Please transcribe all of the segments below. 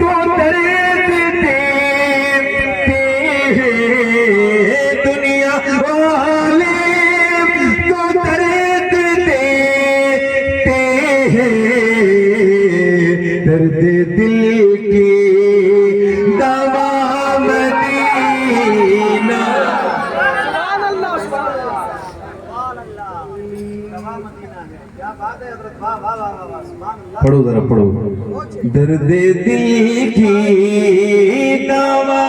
تو درد دیتے ہیں دنیا والے، تو درد دیتے ہیں، درد دل کی دوا مدینہ۔ پڑھو ذرا پڑھو، درد دل کی دوا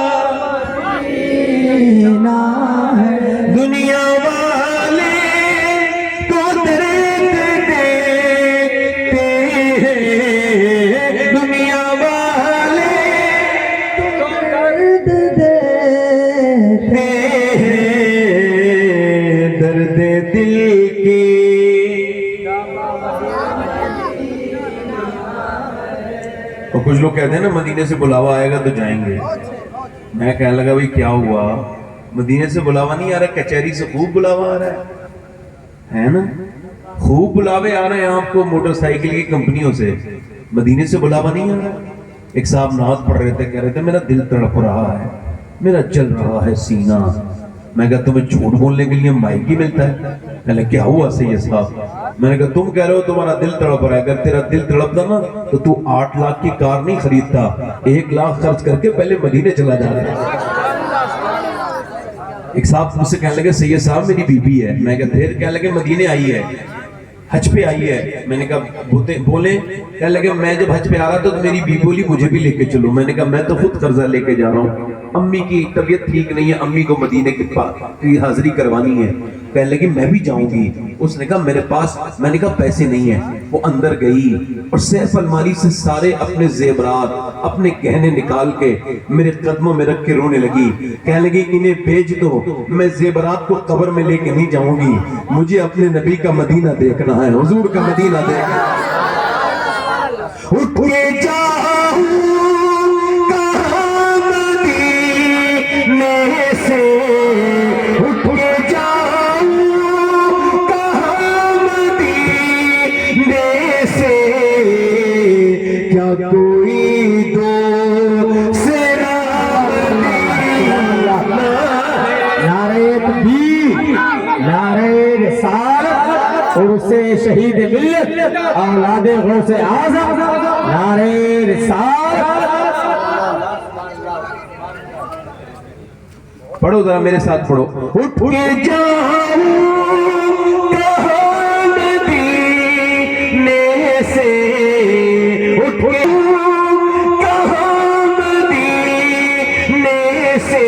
مدینہ ہے، دنیا والے تو درد دیتے ہیں، دنیا والے تو درد دیتے ہیں، درد دل کی۔ اور کچھ لوگ کہتے ہیں نا مدینے سے بلاوا آئے گا تو جائیں گے، میں کہنے لگا بھئی کیا ہوا، مدینے سے بلاوا نہیں آ رہا، کچہری سے خوب بلاوا آ رہا ہے نا، خوب بلاوے آ رہے ہیں آپ کو موٹر سائیکل کی کمپنیوں سے، مدینے سے بلاوا نہیں آ رہا۔ ایک صاحب نعت پڑھ رہے تھے، کہہ رہے تھے میرا دل تڑپ رہا ہے، میرا چل رہا ہے سینہ۔ میں کہا تمہیں جھوٹ بولنے کے لیے مائک ہی ملتا ہے؟ کہنے کیا ہوا سید صاحب؟ میں نے کہا تم کہہ رہے ہو تمہارا دل تڑپ رہا ہے، اگر تیرا دل تڑپتا نا تو تو 8 لاکھ کی کار نہیں خریدتا، 1 لاکھ خرچ کر کے پہلے مدینے چلا جاتا۔ ایک صاحب مجھ سے کہنے لگے سید صاحب میری بی بی ہے، میں کہا پھر؟ کہنے لگے مدینے آئی ہے، حج پہ آئی ہے۔ میں نے کہا بولیں؟ کہنے لگے میں جب حج پہ آ رہا تھا تو میری بی بولی مجھے بھی لے کے چلو۔ میں نے کہا میں تو خود قرضہ لے کے جا رہا ہوں، امی کی طبیعت ٹھیک نہیں ہے، امی کو مدینے کی حاضری کروانی ہے۔ کہنے لگی میں بھی جاؤں گی۔ اس نے کہا میرے پاس، میں نے کہا پیسے نہیں ہیں۔ وہ اندر گئی اور سیف الماری سے سارے اپنے زیورات، اپنے گہنے نکال کے میرے قدموں میں رکھ کے رونے لگی، کہنے لگی انہیں بھیج دو، میں زیورات کو قبر میں لے کے نہیں جاؤں گی، مجھے اپنے نبی کا مدینہ دیکھنا ہے، حضور کا مدینہ دیکھنا ہے۔ اٹھ کے جاؤں کہاں مدینے سے، اٹھ کے جاؤں کہاں مدینے سے، کیا کوئی دوسرا مدینہ ہے؟ نعرہ تکبیر، نعرہ رسالت، عرس شہید ملت، اولاد غوث اعظم، نعرہ رسالت۔ پڑھو ذرا میرے ساتھ پڑھو، اٹھ کے جاؤں کہاں مدینے سے، اٹھ کے کہاں مدینے سے،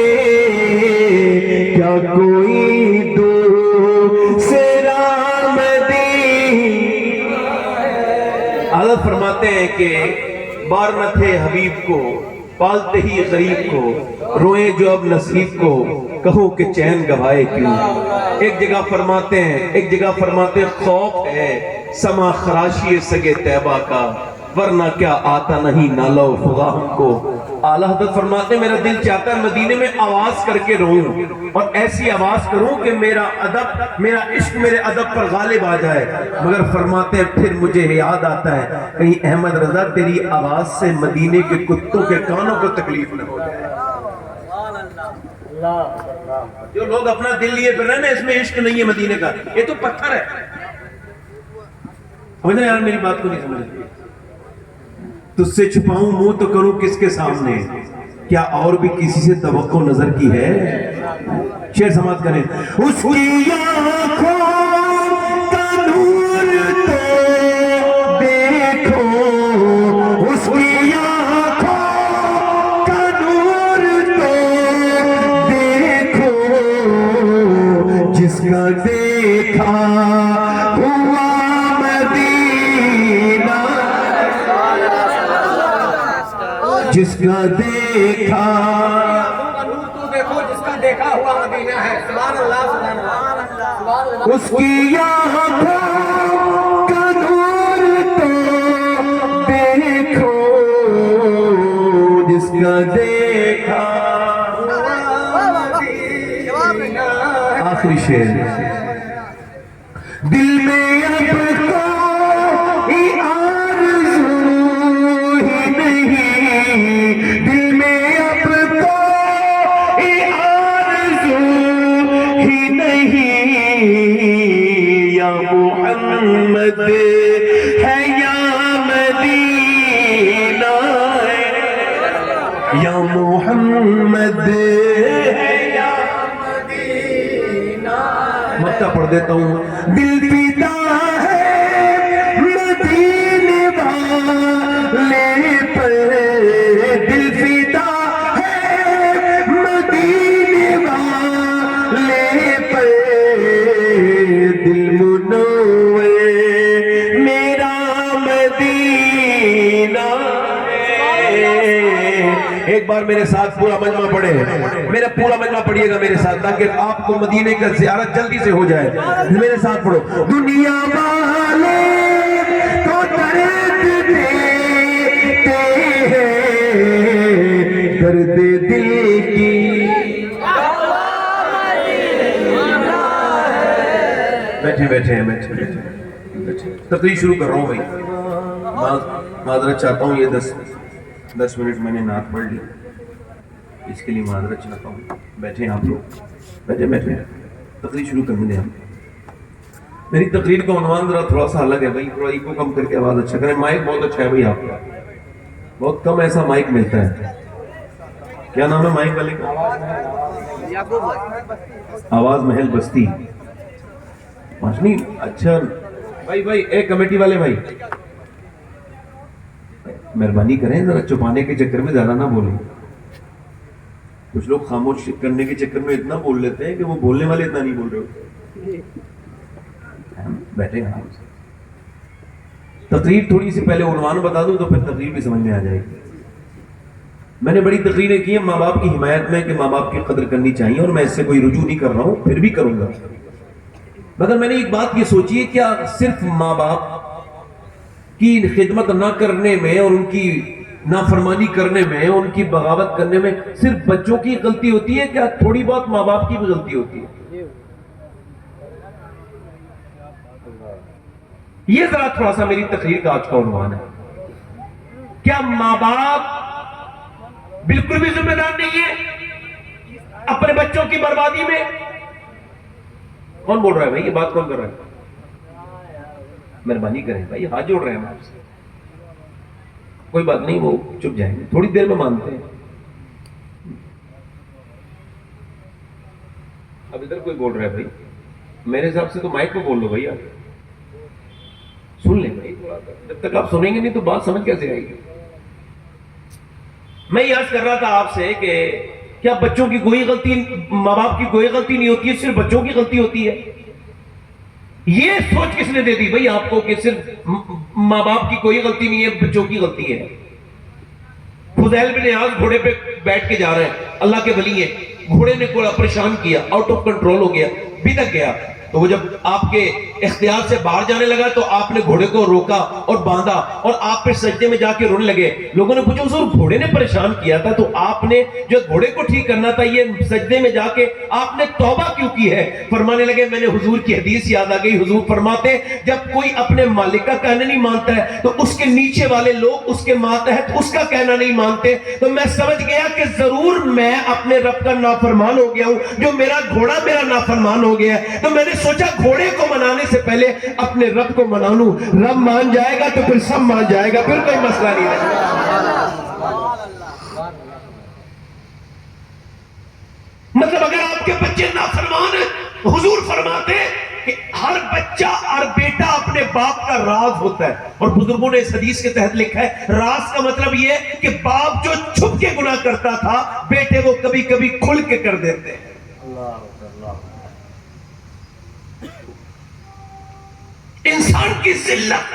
کیا کوئی دوسرا مدینہ۔ حضرت فرماتے ہیں کہ بار نہ تھے حبیب کو، پالتے ہی غریب کو، روئیں جو اب نصیب کو، کہو کہ چین گوائے کیوں۔ ایک جگہ فرماتے ہیں خوف ہے سما خراشی سگے طیبہ کا، ورنہ کیا آتا نہیں نالہ و فغاں ہم کو۔ اعلیٰ حضرت فرماتے ہیں میرا دل چاہتا ہے مدینے میں آواز کر کے روؤں، اور ایسی آواز کروں کہ میرا عشق میرے ادب پر غالب آ جائے، مگر فرماتے ہیں پھر مجھے یاد آتا ہے کہیں احمد رضا تیری آواز سے مدینے کے کتوں کے کانوں کو تکلیف نہ ہو جائے۔ جو لوگ اپنا دل لیے پھر رہے ہیں نا اس میں عشق نہیں ہے مدینے کا، یہ تو پتھر ہے۔ سمجھ رہے یار میری بات کو نہیں سمجھ رہے؟ تجھ سے چھپاؤں منہ تو کروں کس کے سامنے، کیا اور بھی کسی سے توقع نظر کی ہے؟ شعر سماعت کریں۔ اس کی آنکھوں کا نور تو دیکھو، اس کی آنکھوں کا نور تو دیکھو، جس کا دیکھا ہوا مدینہ، جس کا دیکھا جس کا دیکھا ہوا مدینہ ہے۔ سبحان اللہ، سبحان اللہ۔ اس کی آنکھوں کا نور تو دیکھو، جس کا دیکھا آخری شعر۔ دل میں اب کوئی آرزو ہی نہیں، یا محمد ہے یا مکہ پڑھ دیتا ہوں. دل پیتا ہے مدینے والے پر, دل پیتا ہے مدینے والے پر, دل منور میرا مدینہ ہے. ایک بار میرے ساتھ پورا مجمع پڑھے, میرا پورا مجمع پڑھیے گا میرے ساتھ تاکہ آپ کو مدینے کا زیارت جلدی سے ہو جائے. میرے ساتھ پڑھو. دنیا والے تو درد دیتے ہیں, درد دل کی بیٹھے ہیں تقریر شروع کر رہا ہوں بھائی. معذرت چاہتا ہوں, یہ 10 منٹ میں نے نعت پڑھ لی, اس کے لیے معذرت چاہتا ہوں. بیٹھے ہیں آپ لوگ, بیٹھے تقریر شروع کرنے دیں. ہم میری تقریر کا عنوان ذرا تھوڑا سا الگ ہے بھائی, تھوڑا ایکو کم کر کے آواز اچھا کریں. مائک بہت اچھا ہے بھائی آپ کا, بہت کم ایسا مائک ملتا ہے. کیا نام ہے مائک والے کا؟ آواز محل بستی. نہیں اچھا بھائی اے کمیٹی والے بھائی, مہربانی کریں ذرا چپانے کے چکر میں زیادہ نہ بولیں. کچھ لوگ خاموش کرنے کے چکر میں اتنا بول لیتے ہیں کہ وہ بولنے والے اتنا نہیں بول رہے ہوتے. بیٹھے ہیں تقریر تھوڑی سی پہلے عنوان بتا دوں تو پھر تقریر بھی سمجھ میں آ جائے گی. میں نے بڑی تقریریں کی ہیں ماں باپ کی حمایت میں کہ ماں باپ کی قدر کرنی چاہیے, اور میں اس سے کوئی رجوع نہیں کر رہا ہوں, پھر بھی کروں گا. مگر میں نے ایک بات یہ سوچی ہے, کیا صرف ماں باپ کی خدمت نہ کرنے میں اور ان کی نافرمانی کرنے میں, ان کی بغاوت کرنے میں صرف بچوں کی غلطی ہوتی ہے, کیا تھوڑی بہت ماں باپ کی بھی غلطی ہوتی ہے؟ یہ ذرا تھوڑا سا میری تقریر کا آج کا عنوان ہے. کیا ماں باپ بالکل بھی ذمہ دار نہیں ہے اپنے بچوں کی بربادی میں؟ کون بول رہا ہے بھائی, یہ بات کون کر رہا ہے؟ مہربانی کریں بھائی, ہاتھ جوڑ رہے ہیں ہم آپ سے. کوئی بات نہیں, وہ چپ جائیں گے, تھوڑی دیر میں مانتے ہیں. اب ادھر کوئی بول رہا ہے بھائی, میرے حساب سے تو مائک پہ بول لو بھائی, آپ سن لیں بھائی. جب تک آپ سنیں گے نہیں تو بات سمجھ کیسے آئے گی؟ میں یہ عرض کر رہا تھا آپ سے کہ کیا بچوں کی کوئی غلطی, ماں باپ کی کوئی غلطی نہیں ہوتی ہے, صرف بچوں کی غلطی ہوتی ہے؟ یہ سوچ کس نے دے دی بھائی آپ کو کہ صرف ماں باپ کی کوئی غلطی نہیں ہے, بچوں کی غلطی ہے؟ فضیل بن عیاض گھوڑے پہ بیٹھ کے جا رہے ہیں, اللہ کے ولی ہیں, گھوڑے نے کوڑا پریشان کیا, آؤٹ آف کنٹرول ہو گیا, بھٹک گیا. تو وہ جب آپ کے اختیار سے باہر جانے لگا تو آپ نے گھوڑے کو روکا اور باندھا, اور آپ پھر سجدے میں جا کے رونے لگے. لوگوں نے پوچھا حضور گھوڑے نے پریشان کیا تھا تو آپ نے جو گھوڑے کو ٹھیک کرنا تھا, یہ سجدے میں جا کے آپ نے توبہ کیوں کی ہے؟ فرمانے لگے میں نے حضور کی حدیث یاد آ گئی. حضور فرماتے جب کوئی اپنے مالک کا کہنا نہیں مانتا ہے تو اس کے نیچے والے لوگ اس کے ماتحت اس کا کہنا نہیں مانتے. تو میں سمجھ گیا کہ ضرور میں اپنے رب کا نافرمان ہو گیا ہوں, جو میرا گھوڑا میرا نافرمان ہو گیا ہے. تو میں نے سوچا گھوڑے کو منانے سے پہلے اپنے رب کو منا لوں, رب مان جائے گا تو پھر سب مان جائے گا, پھر کوئی مسئلہ نہیں رہے. مطلب اگر آپ کے بچے نافرمان ہیں, حضور فرماتے ہیں کہ ہر بچہ ہر بیٹا اپنے باپ کا راز ہوتا ہے, اور بزرگوں نے اس حدیث کے تحت لکھا ہے راز کا مطلب یہ ہے کہ باپ جو چھپ کے گناہ کرتا تھا بیٹے وہ کبھی کبھی کھل کے کر دیتے ہیں. انسان کی ذلت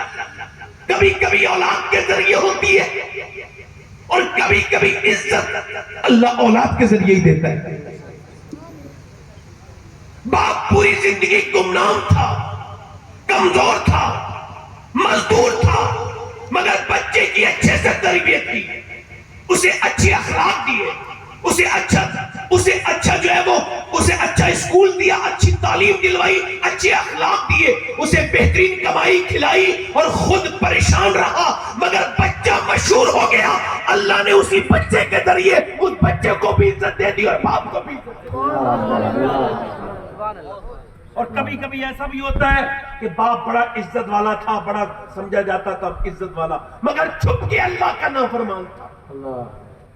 کبھی کبھی اولاد کے ذریعے ہوتی ہے, اور کبھی کبھی عزت اللہ اولاد کے ذریعے ہی دیتا ہے. باپ پوری زندگی گمنام تھا, کمزور تھا, مزدور تھا, مگر بچے کی اچھے سے تربیت کی, اسے اچھی اخلاق دیے, اسے اچھا جو ہے وہ اسے اچھا اسکول دیا, اچھی تعلیم دلوائی, اچھے اخلاق دیے, اسے بہترین کمائی کھلائی, اور خود پریشان رہا مگر بچہ مشہور ہو گیا. اللہ نے اسی بچے کے ذریعے اس بچے کو بھی عزت دے دی اور باپ کو بھی عزت دے دی. اور کبھی کبھی ایسا بھی ہوتا ہے کہ باپ بڑا عزت والا تھا, بڑا سمجھا جاتا تھا عزت والا, مگر چھپ کے اللہ کا نافرمان تھا.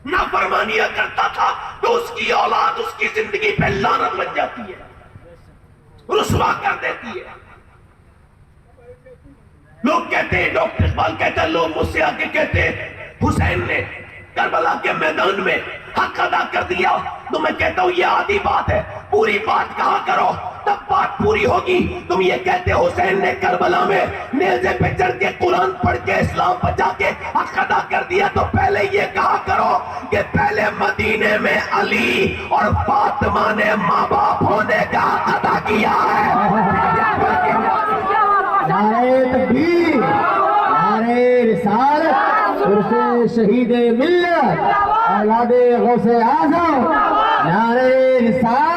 نافرمانیاں کرتا تھا تو اس کی اولاد اس کی زندگی پہ لعنت بن جاتی ہے، رسوا کر دیتی ہے۔ لوگ کہتے ہیں، ڈاکٹر اقبال کہتا ہے، لوگ مجھ سے آ کے کہتے ہیں حسین نے کربلا کے میدان میں حق ادا کر دیا، تو میں کہتا ہوں یہ آدھی بات ہے، پوری بات کہا کرو تب بات پوری ہوگی۔ تم یہ کہتے حسین نے کربلا میں نیزے پہ چڑھ کے قرآن پڑھ کے اسلام بچا کے حق ادا کر دیا، تو پہلے یہ کہا کرو کہ پہلے مدینے میں علی اور فاطمہ نے ماں باپ ہونے کا حق ادا کیا ہے۔ نعرہ تکبیر، نعرہ رسالت، عرف شہید ملت، اولاد غوث اعظم، نعرہ رسالت۔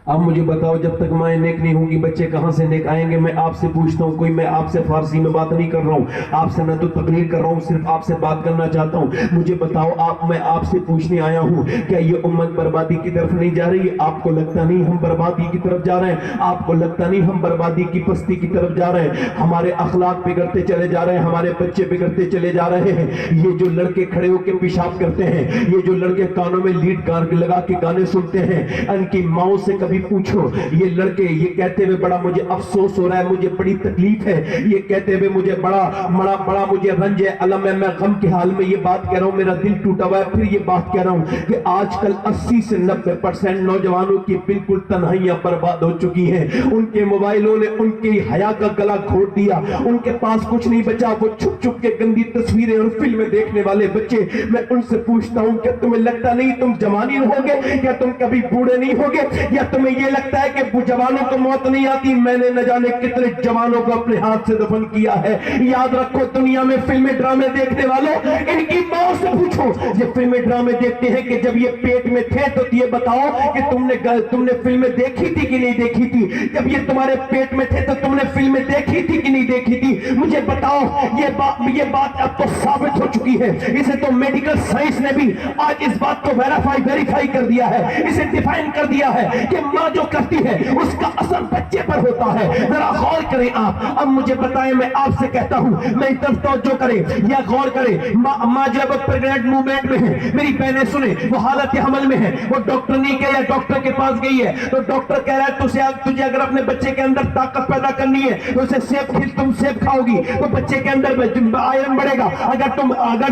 اب مجھے بتاؤ، جب تک مائیں نیک نہیں ہوں گی بچے کہاں سے نیک آئیں گے؟ میں آپ سے پوچھتا ہوں، کوئی میں آپ سے فارسی میں بات نہیں کر رہا ہوں، آپ سے نہ تو تقریر کر رہا ہوں، صرف آپ سے بات کرنا چاہتا ہوں۔ مجھے بتاؤ، میں آپ سے پوچھنے آیا ہوں، کیا یہ امت بربادی کی طرف نہیں جا رہی؟ آپ کو لگتا نہیں ہم بربادی کی طرف جا رہے ہیں؟ آپ کو لگتا نہیں ہم بربادی کی پستی کی طرف جا رہے ہیں؟ ہمارے اخلاق بگڑتے چلے جا رہے ہیں، ہمارے بچے بگڑتے چلے جا رہے ہیں۔ یہ جو لڑکے کھڑے ہو کے پیشاب کرتے ہیں، یہ جو لڑکے کانوں میں لیڈ لگا کے گانے سنتے ہیں، ان کی ماؤں سے کبھی پوچھو، یہ لڑکے یہ کہتے ہوئے بڑا مجھے افسوس ہو رہا ہے، مجھے بڑی تکلیف ہے، یہ کہتے ہوئے مجھے بڑا مجھے رنج ہے، علم ہے، میں غم کے حال میں یہ بات کہہ رہا ہوں، میرا دل ٹوٹا ہوا ہے، پھر یہ بات کہہ رہا ہوں کہ آج کل 80 سے 90% نوجوانوں کی بالکل تنہائیاں برباد ہو چکی ہیں۔ ان کے موبائلوں نے ان کی حیا کا گلا گھونٹ دیا، ان کے پاس کچھ نہیں بچا، وہ چھپ چھپ کے گندی تصویریں اور فلمیں دیکھنے والے بچے۔ میں ان سے پوچھتا ہوں کہ تمہیں لگتا نہیں تم جوانی رہو گے؟ کیا تم کبھی بوڑھے نہیں ہوگے؟ یا تمہیں یہ لگتا ہے کہ جوانوں کو موت نہیں آتی؟ میں نے نہ جانے کتنے جوانوں کو اپنے ہاتھ سے دفن کیا ہے۔ یاد رکھو، دنیا میں فلمیں ڈرامے دیکھنے والوں، ان کی ماں سے پوچھو، یہ فلمیں ڈرامے دیکھتے ہیں کہ جب یہ پیٹ میں تھے تو یہ بتاؤ کہ تم نے فلمیں دیکھی تھی کہ نہیں دیکھی تھی؟ جب یہ تمہارے پیٹ میں تھے تو تم نے فلمیں دیکھی تھی کہ نہیں دیکھی تھی؟ مجھے بتاؤ، یہ بات اب تو ثابت ہو چکی ہے، اسے تو میڈیکل سائنس نے بھی آج اس بات کو ویریفائی کر دیا ہے، اسے ڈیفائن کر دیا ہے کہ ماں جو کرتی ہے اس کا اثر بچے پر ہوتا ہے۔ ذرا غور کریں آپ۔ اب مجھے بتائیں، میں آپ سے کہتا ہوں، میں اس طرف توجہ کریں یا غور کریں، ماں جب پریگننٹ موومنٹ میں ہے، میری بہنیں سنیں، وہ حالت حمل میں ہے، وہ ڈاکٹر نہیں کہہ یا ڈاکٹر کے پاس گئی ہے تو ڈاکٹر کہہ رہا ہے تجھے اگر اپنے بچے کے اندر طاقت پیدا کرنی ہے تو اسے تم سیب کھاؤ گی تو بچے کے اندر آئرن بڑھے گا، اگر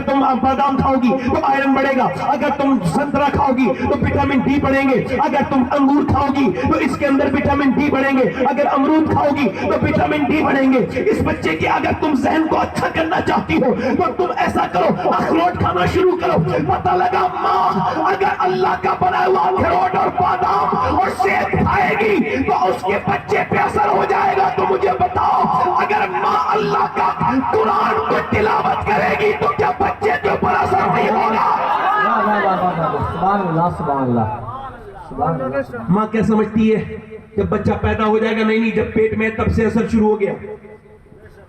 تم بادام کھاؤ گی تو آئرن بڑھے گا، اگر تم سنترا کھاؤ گی تو وٹامن ڈی بڑھیں گے، اگر تم انگور کھاؤ گی تو اس کے اندر وٹامن ڈی بڑھیں گے، اگر امرود کھاؤ گی تو وٹامن ڈی بڑھیں گے۔ اس بچے کے اگر تم ذہن کو اچھا کرنا چاہتی ہو تو تم ایسا کرو، اخروٹ کھانا شروع کرو۔ پتہ لگا ماں اگر اللہ کا بنایا ہوا اخروٹ اور بادام اور سیب کھائے گی تو اس کے بچے پہ اثر ہو جائے گا۔ تو مجھے بتاؤ، اگر ماں اللہ کا قرآن کو تلاوت کرے گی تو کیا بچے کے اوپر اثر نہیں ہوگا؟ سبحان اللہ، سبحان اللہ، سبحان اللہ۔ ماں کیا سمجھتی ہے جب بچہ پیدا ہو جائے گا؟ نہیں، جب پیٹ میں تب سے اثر شروع ہو گیا۔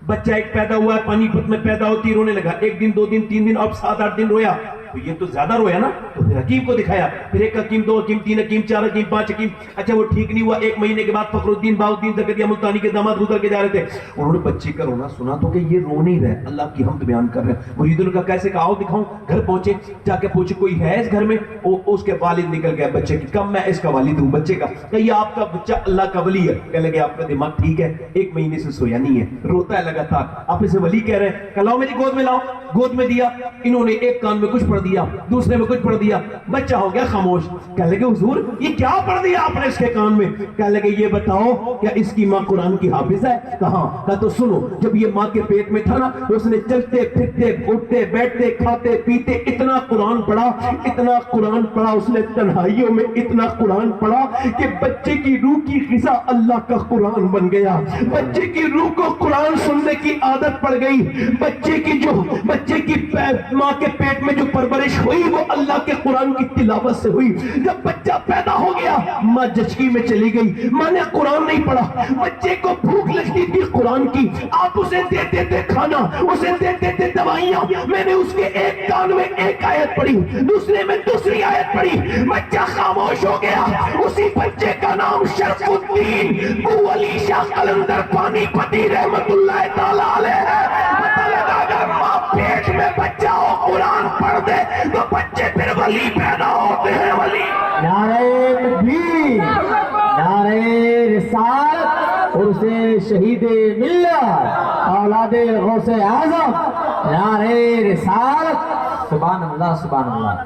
بچہ ایک پیدا ہوا ہے، پانی پت میں پیدا ہوتی رونے لگا، 1 دن 2 دن 3 دن اور 7-8 دن رویا تو یہ تو زیادہ رویا نا، تو پھر حکیم کو دکھایا، پھر 1 حکیم 2 حکیم 3 حکیم 4 حکیم 5 حکیم، اچھا وہ ٹھیک نہیں ہوا، 1 مہینے کے بعد فخر الدین بہاؤالدین زکریا ملتانی کے داماد گزر کے جا رہے تھے، انہوں نے بچے کا رونا سنا تو کہ یہ رو نہیں رہے، اللہ کی حمد بیان کر رہے ہیں۔ مریدوں کا کیسے کہا، آؤ دکھاؤں، گھر پہنچے، جا کے پوچھے کوئی ہے اس گھر میں؟ اس کے والد نکل گیا بچے کی، کب میں اس کا والد ہوں بچے کا، کہ یہ آپ کا بچہ اللہ کا ولی ہے۔ کہنے لگے آپ کا دماغ ٹھیک ہے، 1 مہینے سے سویا نہیں ہے، روتا ہے لگاتار، آپ اسے ولی کہہ رہے ہیں، کلاؤ میری گود میں لاؤ، گود میں دیا، انہوں نے ایک کان میں کچھ پڑھ دیا، دوسرے میں کچھ پڑھ دیا، بچہ ہو گیا خاموش۔ کہنے لگے حضور یہ کیا پڑھ دیا آپ نے اس کے کان میں؟ کہنے لگے یہ بتاؤ کیا اس کی ماں قرآن کی حافظ ہے؟ کہاں؟ کہا تو سنو، جب یہ ماں کے پیٹ میں تھا نا اس نے چلتے پھرتے اٹھتے بیٹھتے کھاتے پیتے اتنا قرآن پڑھا اس نے، تنہائیوں میں اتنا قرآن پڑھا کہ بچے کی روح کی غذا اللہ کا قرآن بن گیا، بچے کی روح کو قرآن سننے کی عادت پڑ گئی، بچے کی ماں کے پیٹ میں جو پرورش ہوئی وہ اللہ کے قرآن کی تلاوت سے ہوئی۔ جب بچہ پیدا ہو گیا ماں جچکی میں چلی گئی، ماں نے قرآن نہیں پڑھا، بچے کو بھوک لگتی تھی قرآن کی، آپ اسے دیتے تھے کھانا، اسے دیتے تھے دوائیاں، میں نے اس کے ایک کان میں ایک آیت پڑھی، دوسرے میں دوسری آیت پڑھی، بچہ خاموش ہو گیا۔ اسی بچے کا نام شرف الدین ابو علی شاہ قلندر پانی پتی رحمت اللہ تعالی علیہ ہے۔ پتہ لگا اگر ماں پیٹ میں بچہ ہو دے تو بچے پھر ولی پیدا ہوتے ہیں، ولی۔ نعرہ تکبیر، نعرہ رسالت، عرس شہید ملت، اولاد غوث اعظم، نعرہ رسالت، سبحان اللہ سبحان اللہ۔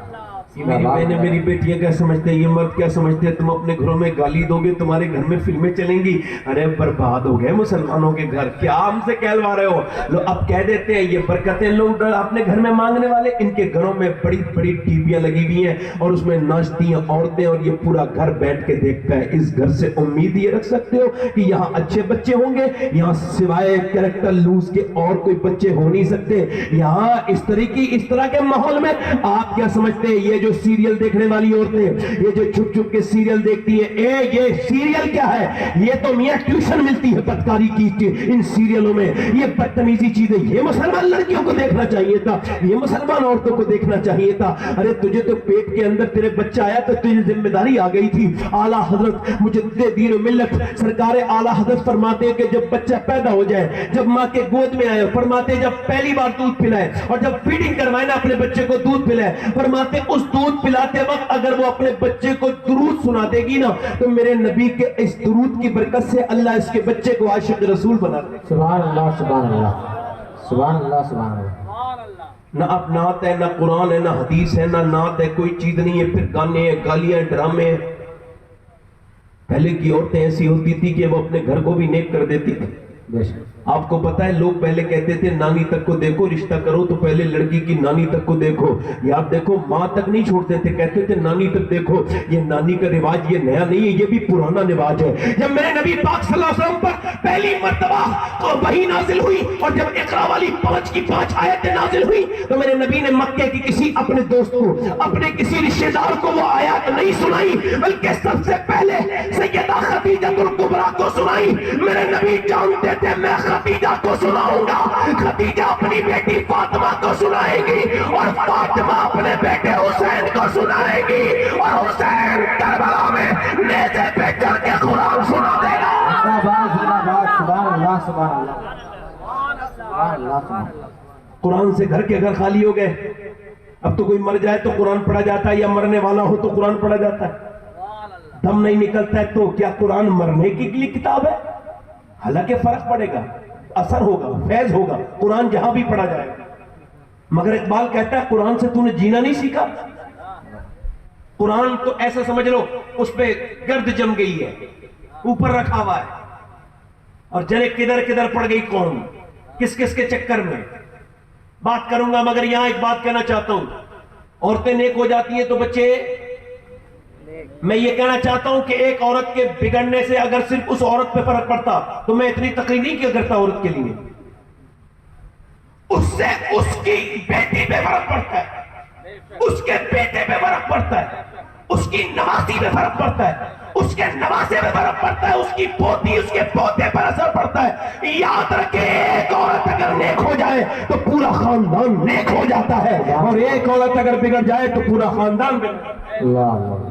میری بیٹیاں کیا سمجھتے ہیں، یہ مرد کیا سمجھتے ہیں، تم اپنے گھروں میں گالی دو گے تمہارے گھر میں فلمیں چلیں گی؟ ارے برباد ہو گئے مسلمانوں کے گھر، کیا ہم سے کہلوا رہے ہو؟ لو اب کہہ دیتے ہیں یہ برکتیں لوگ اپنے گھر میں مانگنے والے، ان کے گھروں میں بڑی بڑی ٹی ویاں لگی ہوئی ہیں اور اس میں ناچتی ہیں عورتیں اور یہ پورا گھر بیٹھ کے دیکھتا ہے۔ اس گھر سے امید یہ رکھ سکتے ہو کہ یہاں اچھے بچے ہوں گے؟ یہاں سوائے کریکٹر لوز کے اور کوئی بچے ہو نہیں سکتے۔ یہاں اس طرح کے ماحول میں آپ کیا سمجھتے ہیں یہ جو سیریل دیکھنے والی عورتیں، یہ جو چھپ چھپ کے سیریل دیکھتی ہیں، یہ سیریل کیا ہے؟ یہ تو میاں ٹیوشن ملتی ہے بدکاری کی ان سیریلوں میں، یہ بدتمیزی چیزیں۔ یہ مسلمان لڑکیوں کو دیکھنا چاہیے تھا، یہ مسلمان عورتوں کو دیکھنا چاہیے تھا۔ ارے تجھے تو پیٹ کے اندر تیرے بچہ آیا تو تجھے ذمہ داری آ گئی تھی۔ اعلیٰ حضرت مجدد دین و ملت سرکار اعلیٰ حضرت فرماتے ہیں کہ جب بچہ پیدا ہو جائے، جب ماں کے گود میں آئے، فرماتے ہیں جب پہلی بار دودھ پلائے اور جب فیڈنگ کروائے نا اپنے بچے کو دودھ پلائے، فرماتے اس دودھ پلاتے وقت اگر وہ اپنے بچے کو درود سنا دے گی نا تو میرے نبی کے اس درود کی برکت سے اللہ اس کے بچے کو عاشق رسول بنا دے۔ سبحان اللہ سبحان اللہ سبحان اللہ سبحان اللہ۔ نہ اب نعت ہے، نہ قرآن ہے، نہ حدیث ہے، نہ نعت ہے، کوئی چیز نہیں ہے، پھر گانے ہیں، گالیاں ہیں، ڈرامے ہیں۔ پہلے کی عورتیں ایسی ہوتی تھی کہ وہ اپنے گھر کو بھی نیک کر دیتی تھی۔ بے شک آپ کو پتا ہے لوگ پہلے کہتے تھے نانی تک کو دیکھو، رشتہ کرو تو پہلے لڑکی کی نانی تک کو دیکھو، یا آپ دیکھو ماں تک نہیں چھوڑتے تھے، کہتے تھے نانی تک دیکھو۔ یہ نانی کا رواج یہ نیا نہیں ہے، یہ بھی پرانا رواج ہے۔ جب میرے نبی پاک صلی اللہ علیہ وسلم پر پہلی مرتبہ تو وحی نازل ہوئی اور جب اقرا والی 5 کی 5 آیتیں نازل ہوئی تو میرے نبی نے مکے کی کسی اپنے دوست کو، اپنے کسی رشتہ دار کو وہ آیات نہیں سنائی، بلکہ سب سے پہلے سیدہ خدیجہ الکبریٰ کو سنائی۔ میرے نبی جانتے تھے میں خدیجہ کو سناؤں گا، خدیجہ اپنی بیٹی فاطمہ کو سنائے گی اور فاطمہ اپنے بیٹے حسین کو سنائے گی اور حسین کربلا میں نیزے پہ چڑھ کے قرآن سنا دے گا۔ سبحان اللہ سبحان اللہ سبحان اللہ سبحان اللہ۔ قرآن سے گھر کے گھر خالی ہو گئے۔ اب تو کوئی مر جائے تو قرآن پڑھا جاتا ہے، یا مرنے والا ہو تو قرآن پڑھا جاتا ہے۔ دم نہیں نکلتا ہے تو کیا قرآن مرنے کے لیے کتاب ہے؟ حالانکہ فرق پڑے گا، اثر ہوگا، فیض ہوگا، قرآن جہاں بھی پڑھا جائے گا۔ مگر اقبال کہتا ہے قرآن سے تو نے جینا نہیں سیکھا۔ قرآن تو ایسا سمجھ لو اس پہ گرد جم گئی ہے، اوپر رکھا ہوا ہے، اور جنے کدھر کدھر پڑ گئی قوم، کس کس کے چکر میں۔ بات کروں گا مگر یہاں ایک بات کہنا چاہتا ہوں، عورتیں نیک ہو جاتی ہیں تو بچے، میں یہ کہنا چاہتا ہوں کہ ایک عورت کے بگڑنے سے اگر صرف اس عورت پہ فرق پڑتا تو میں اتنی تقریر نہیں کیا کرتا عورت کے لیے، اس سے اس کی بیٹی پہ فرق پڑتا ہے، اس کے بیٹے پہ فرق پڑتا ہے، اس کی نوازی پہ فرق پڑتا ہے، اس کے نوازے پہ فرق پڑتا ہے، اس کی پوتی اس کے پوتے پر اثر پڑتا ہے۔ یاد رکھے ایک عورت اگر نیک ہو جائے تو پورا خاندان نیک ہو جاتا ہے، اور ایک عورت اگر بگڑ جائے تو پورا خاندان بگڑ جاتا ہے۔ اللہ اللہ۔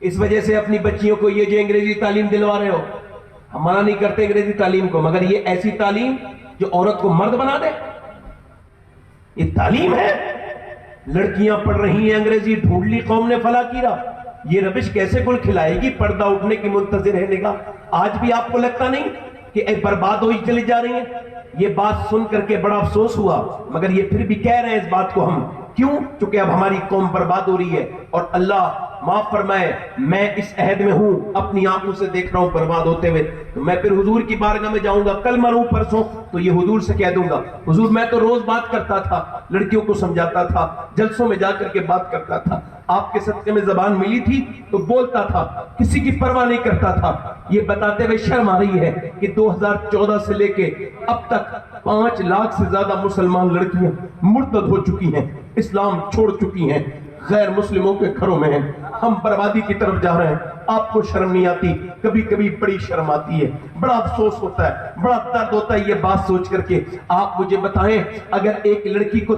اس وجہ سے اپنی بچیوں کو یہ جو انگریزی تعلیم دلوا رہے ہو، ہم منع نہیں کرتے انگریزی تعلیم کو، مگر یہ ایسی تعلیم جو عورت کو مرد بنا دے، یہ تعلیم ہے؟ لڑکیاں پڑھ رہی ہیں انگریزی، ڈھونڈ لی قوم نے فلاں کی راہ، یہ ربش کیسے گل کھلائے گی؟ پردہ اٹھنے کی منتظر ہے نگاہ۔ آج بھی آپ کو لگتا نہیں کہ اے برباد ہوئی چلی جا رہی ہیں؟ یہ بات سن کر کے بڑا افسوس ہوا، مگر یہ پھر بھی کہہ رہے ہیں اس بات کو ہم، کیوں؟ چونکہ اب ہماری قوم برباد ہو رہی ہے، اور اللہ معاف فرمائے میں اس عہد میں ہوں، اپنی آنکھوں سے دیکھ رہا ہوں برباد ہوتے ہوئے، تو میں پھر حضور کی بارگاہ میں جاؤں گا، کل مروں پرسوں تو یہ حضور سے کہہ دوں گا، حضور میں تو روز بات کرتا تھا، لڑکیوں کو سمجھاتا تھا، جلسوں میں جا کر کے بات کرتا تھا، آپ کے صدقے میں زبان ملی تھی تو بولتا تھا، کسی کی پرواہ نہیں کرتا تھا۔ یہ بتاتے ہوئے شرم آ رہی ہے کہ 2014 سے لے کے اب تک 5 لاکھ سے زیادہ مسلمان لڑکیاں مرتد ہو چکی ہیں، اسلام چھوڑ چکی ہیں، غیر مسلموں کے گھروں میں ہیں، ہم بربادی کی طرف جا رہے ہیں۔ آپ کو شرم نہیں آتی؟ کبھی کبھی بڑی شرم آتی ہے، بڑا افسوس ہوتا ہے، بڑا درد ہوتا ہے یہ بات سوچ کر کے۔ آپ مجھے بتائیں اگر ایک لڑکی کو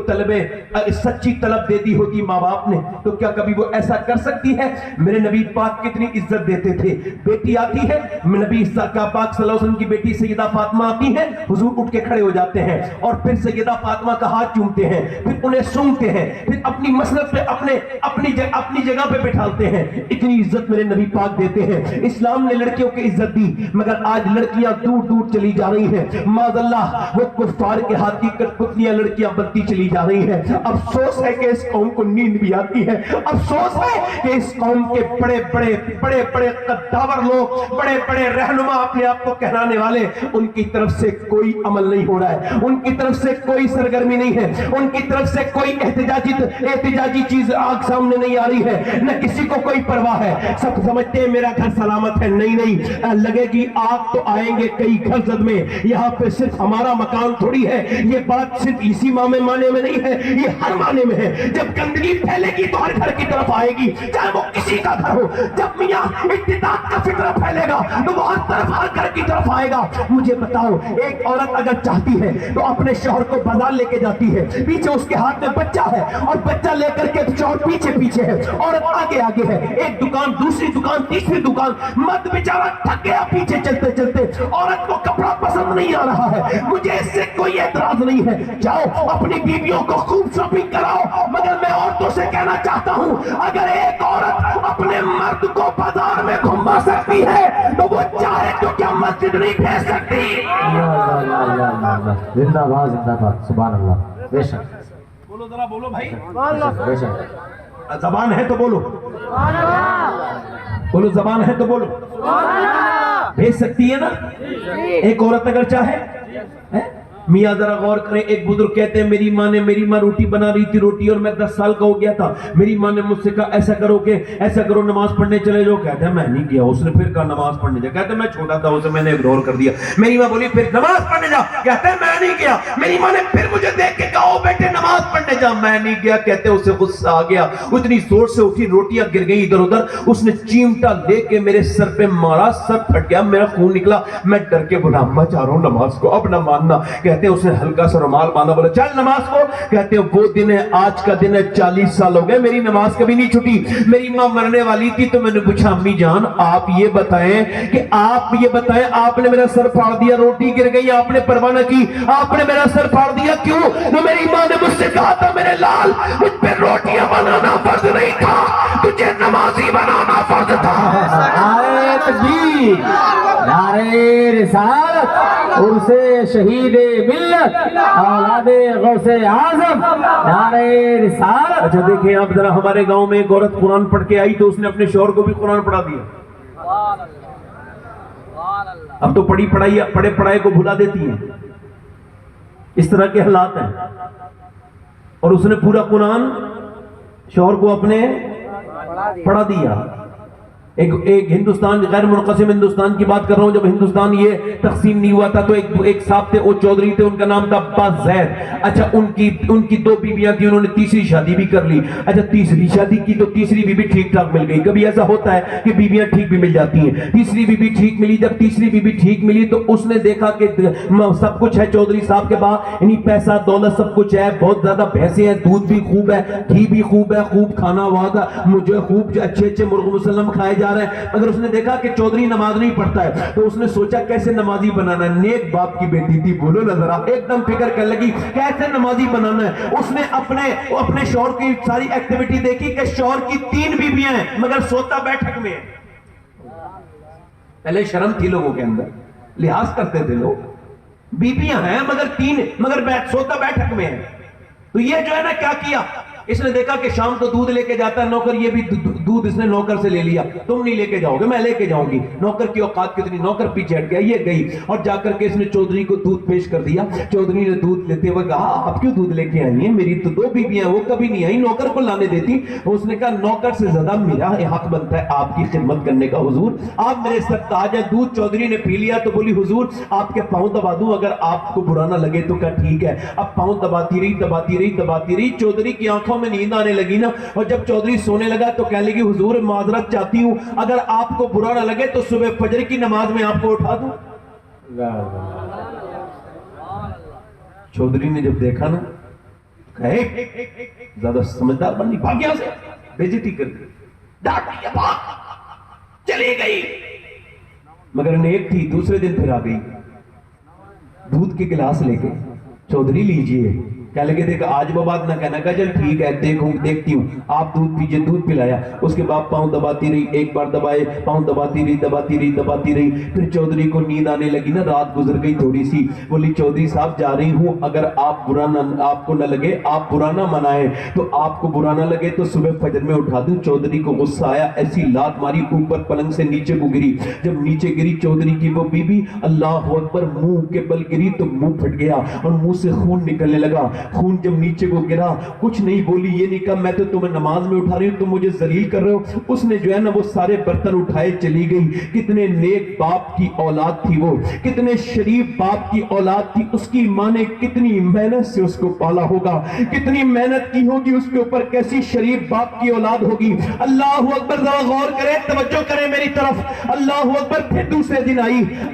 سچی طلب دے دی ہوتی ماں باپ نے تو کیا کبھی وہ ایسا کر سکتی ہے؟ میرے نبی پاک کتنی عزت دیتے تھے۔ بیٹی آتی ہے، نبی پاک صلی اللہ علیہ وسلم کی بیٹی سیدہ فاطمہ آتی ہے، حضور اٹھ کے کھڑے ہو جاتے ہیں اور پھر سیدہ فاطمہ کا ہاتھ چومتے ہیں، پھر انہیں سونگتے ہیں، پھر اپنی مسند پہ اپنی جگہ پہ بٹھاتے ہیں۔ اتنی عزت میرے نبی پاک دیتے ہیں۔ اسلام نے لڑکیوں کی عزت دی، مگر آج لڑکیاں دور دور چلی جا رہی ہیں، معاذ اللہ وہ کفار کے ہاتھ کی کٹپتلیاں لڑکیاں بنتی چلی جا رہی ہیں۔ افسوس ہے کہ اس قوم کو نیند بھی آتی ہے، افسوس ہے کہ اس قوم کے بڑے بڑے قداور لوگ، بڑے بڑے رہنما اپنے آپ کو کہلانے والے، ان کی طرف سے کوئی عمل نہیں ہو رہا ہے، ان کی طرف سے کوئی سرگرمی نہیں ہے، ان کی طرف سے کوئی احتجاجی چیز آگ سامنے نہیں آ رہی ہے، نہ کسی کو کوئی پرواہ ہے۔ سب سمجھتے ہیں میرا گھر سلامت ہے، نہیں لگے گی آگ تو آئیں گے کئی گھر زد میں۔ یہاں پہ صرف ہمارا مکان تھوڑی ہے، یہ بات صرف اسی معنی میں نہیں ہے، یہ ہر معنی میں ہے۔ جب گندگی پھیلے گی تو ہر گھر کی طرف آئے گی، چاہے وہ کسی کا گھر ہو۔ جب میاں اتحاد کا فکر پھیلے گا تو وہ ہر گھر کی طرف آئے گا۔ مجھے بتاؤ ایک عورت اگر چاہتی ہے تو اپنے شوہر کو بازار لے کے جاتی ہے، پیچھے اس کے ہاتھ میں بچہ ہے اور بچہ لے کر کے شوہر پیچھے ہے، عورت آگے ہے، ایک دکان دوسری دکان تیسری دکان، مرد بیچارہ تھک گیا پیچھے چلتے چلتے، عورت کو کپڑا پسند نہیں آ رہا ہے۔ مجھے اس سے کوئی اعتراض نہیں ہے، جاؤ اپنی بیویوں کو خوب شاپنگ کراؤ، مگر میں عورتوں سے کہنا چاہتا ہوں اگر ایک عورت اپنے مرد کو بازار میں گھما سکتی ہے تو وہ چاہے تو کیا مسجد نہیں بھیج سکتی؟ زندہ باد سبحان اللہ۔ بے شک بولو ذرا، بولو بھائی، بے شک زبان ہے تو بولو، بولو زبان ہے تو بولو، بھیج سکتی ہے نا ایک عورت اگر چاہے؟ میاں ذرا غور کریں، ایک بزرگ کہتے ہیں میری ماں روٹی بنا رہی تھی، روٹی، اور میں 10 سال کا ہو گیا تھا، میری ماں نے مجھ سے کہا ایسا کرو نماز پڑھنے چلے جاؤ، کہتے ہیں میں نہیں گیا، اس نے پھر کہا نماز پڑھنے جا، کہتے ہیں میں چھوٹا تھا اسے میں نے اگنور کر دیا، میری ماں بولی پھر نماز پڑھنے جا، کہتے ہیں میں نہیں گیا، میری ماں نے پھر مجھے دیکھ کے کہا بیٹے نماز پڑھنے جا، میں نہیں گیا، کہتے ہیں اسے غصہ آ گیا، اتنی زور سے اٹھی روٹیاں گر گئی ادھر ادھر، اس نے چیمٹا لے کے میرے سر پہ مارا، سر پھٹ گیا، میرا خون نکلا، میں ڈر کے بولا اما جا رہا ہوں نماز کو، اب نہ ماننا، کہتے ہیں اس نے ہلکا سا رومال باندھا، بولا چل نماز کو، کہتے ہیں وہ دن ہے آج کا دن ہے 40 سال ہو گئے میری نماز کبھی نہیں چھوٹی۔ میری ماں مرنے والی تھی تو میں نے پوچھا امی جان آپ یہ بتائیں آپ نے میرا سر پھاڑ دیا، روٹی گر گئی، آپ نے پرواہ نہ کی، آپ نے میرا سر پھاڑ دیا کیوں؟ تو میری ماں نے مجھ سے کہا تھا میرے لال مجھ پہ روٹیاں بنانا فرض نہیں تھا، تجھے نمازی بنانا فرض تھا۔ نعرہ تکبیر، نعرہ رسالت، عرس شہید ملت، اولاد غوث اعظم، نعرہ رسالت۔ اچھا دیکھیں آپ ذرا، ہمارے گاؤں میں ایک عورت قرآن پڑھ کے آئی تو اس نے اپنے شوہر کو بھی قرآن پڑھا دیا۔ اب تو پڑھے پڑھائی کو بھلا دیتی ہیں، اس طرح کے حالات ہیں، اور اس نے پورا قرآن شوہر کو اپنے پڑھا دیا۔ ایک ہندوستان، غیر منقسم ہندوستان کی بات کر رہا ہوں، جب ہندوستان یہ تقسیم نہیں ہوا تھا تو ایک صاحب تھے، وہ چودھری تھے، ان کا نام تھا عباس زید۔ اچھا ان کی 2 بیویاں تھیں، انہوں نے تیسری شادی بھی کر لی۔ اچھا تیسری شادی کی تو تیسری بیوی ٹھیک ٹھاک مل گئی، کبھی ایسا ہوتا ہے کہ بیویاں ٹھیک بھی مل جاتی ہیں، تیسری بیوی ٹھیک ملی۔ جب تیسری بیوی ٹھیک ملی تو اس نے دیکھا کہ سب کچھ ہے چودھری صاحب کے پاس، یعنی پیسہ دولت سب کچھ ہے، بہت زیادہ بھینسیں ہیں، دودھ بھی خوب ہے، گھی بھی خوب ہے، خوب کھانا وعدہ، مجھے خوب اچھے مرغ مسلم کھائے جا رہے ہیں، مگر اس نے دیکھا کہ چودھری نماز نہیں پڑھتا ہے، تو اس نے سوچا کیسے نمازی بنانا ہے۔ نیک باپ کی بیٹی تھی، بولو نہ ذرا، ایک دم فکر کرنے لگی کیسے نمازی بنانا ہے۔ اس نے اپنے شوہر کی ساری ایکٹیویٹی دیکھی کہ شوہر کی 3 بیویاں ہیں مگر سوتا بیٹھک میں ہے۔ پہلے شرم تھی لوگوں کے اندر، لحاظ کرتے تھے لوگ، بیویاں ہیں مگر سوتا بیٹھک میں ہے۔ تو یہ جو ہے نا کیا کیا، اس نے دیکھا کہ شام کو دودھ لے کے جاتا ہے نوکر، یہ بھی دودھ اس نے نوکر سے لے لیا، تم نہیں لے کے جاؤ گے میں لے کے جاؤں گی۔ نوکر کی اوقات کتنی، نوکر پیچھے ہٹ گیا، یہ گئی اور جا کر کے اس نے چودھری کو دودھ پیش کر دیا۔ چودھری نے دودھ لیتے ہوئے کہا آپ کیوں دودھ لے کے آئی ہیں، میری تو 2 بیویاں ہیں، وہ کبھی نہیں آئی، نوکر کو لانے دیتی۔ اس نے کہا نوکر سے زیادہ میرا حق بنتا ہے آپ کی خدمت کرنے کا، حضور آپ میرے سر تاج ہے۔ دودھ چودھری نے پی لیا تو بولی حضور آپ کے پاؤں دبا دوں، اگر آپ کو برا نہ لگے تو کہا ٹھیک ہے۔ اب پاؤں دباتی رہی. چودھری کی آنکھوں میں نیند آنے لگی نا, اور جب چودھری سونے لگا تو کہنے لگی حضور معذرت چاہتی ہوں, اگر آپ کو برا نہ لگے تو صبح فجر کی نماز میں آپ کو اٹھا دوں. چودھری نے جب دیکھا نا, کہے زیادہ سمجھدار بنی, بھاگ یہاں سے, بےزتی کر دی, ڈانٹ دیا, بھاگ, چلی گئی. مگر نیک تھی, دوسرے دن پھر آ گئی دودھ کے گلاس لے کے. چودھری لیجئے. کہنے لگے دیکھ آج وہ بات نہ کہنا. کہا چل ٹھیک ہے دیکھتی ہوں. آپ دودھ پیجئے, دودھ پلایا. اس کے بعد پاؤں دباتی رہی, ایک بار دبائے, پاؤں دباتی رہی. پھر چودھری کو نیند آنے لگی نا, رات گزر گئی تھوڑی سی. بولی چودھری صاحب جا رہی ہوں, اگر آپ کو نہ لگے, آپ برا نہ منائیں, تو آپ کو برا نہ لگے تو صبح فجر میں اٹھا دوں. چودھری کو غصہ آیا, ایسی لات ماری, اوپر پلنگ سے نیچے کو گری. جب نیچے گری چودھری کی وہ بی بی, اللہ اکبر, منہ کے بل گری تو منہ پھٹ گیا اور منہ سے خون نکلنے لگا. خون جب نیچے کو گرا, کچھ نہیں بولی, یہ نہیں کہا میں تو تمہیں نماز میں اٹھا رہی ہوں, تم مجھے ذلیل کر رہے ہو. اس نے جو ہے نا وہ سارے برتن اٹھائے چلی گئی. کتنے نیک باپ کی اولاد تھی وہ, کتنے شریف باپ کی اولاد تھی. اس کی ماں نے کتنی محنت سے اس کو پالا ہوگا, کتنی محنت کی ہوگی اس کے اوپر, کیسی شریف باپ کی اولاد ہوگی. اللہ اکبر, ذرا غور کریں, توجہ کریں میری طرف. اللہ اکبر. پھر دوسرے دن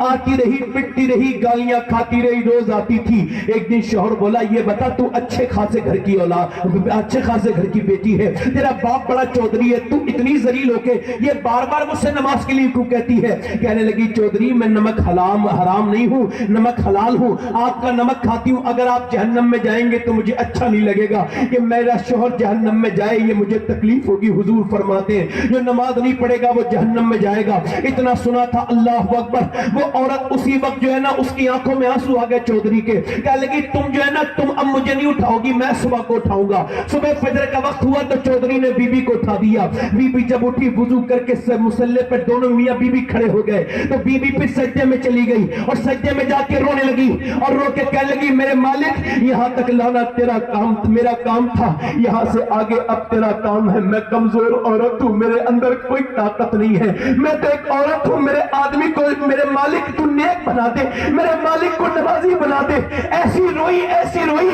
آتی رہی, پٹتی رہی, گالیاں کھاتی رہی, روز آتی تھی. ایک دن شوہر بولا یہ بتا تو اچھے خاصے گھر کی اولاد, اچھے خاصے گھر کی بیٹی ہے, تیرا باپ بڑا چودھری ہے, تو اتنی ذلیل ہو کے یہ بار بار مجھ سے نماز کے لیے کیوں کہتی ہے. کہنے لگی چودھری میں نمک حرام نہیں ہوں, نمک حلال ہوں, آپ کا نمک کھاتی ہوں. اگر آپ جہنم میں جائیں گے تو مجھے اچھا نہیں لگے گا کہ میرا شوہر جہنم میں جائے, یہ مجھے تکلیف ہوگی. حضور فرماتے ہیں جو نماز نہیں پڑھے گا وہ جہنم میں جائے گا. اتنا سنا تھا, اللہ اکبر. وہ عورت اسی وقت جو ہے نا اس کی آنکھوں میں آنسو آ گئے چودھری کے. کہنے لگی تم جو ہے نا تم اب مجھے نہیں اٹھاؤ گی, میں صبح کو اٹھاؤں گا. صبح فجر کا وقت ہوا تو چودھری نے بی بی کو اٹھا دیا. بی بی جب اٹھی وضو کر کے مصلی پر دونوں میاں بی بی کھڑے ہو گئے تو بی بی پھر سجدے میں چلی گئی اور سجدے میں جا کے رونے لگی اور رو کے کہنے لگی میرے مالک یہاں تک لانا تیرا کام, میرا کام تھا, یہاں سے آگے اب تیرا کام ہے. میں کمزور عورت ہوں, میرے اندر کوئی طاقت نہیں ہے, میں تو ایک عورت ہوں. میرے آدمی کو میرے مالک تو نیک بنا دے, میرے مالک کو نمازی بنا دے. ایسی روئی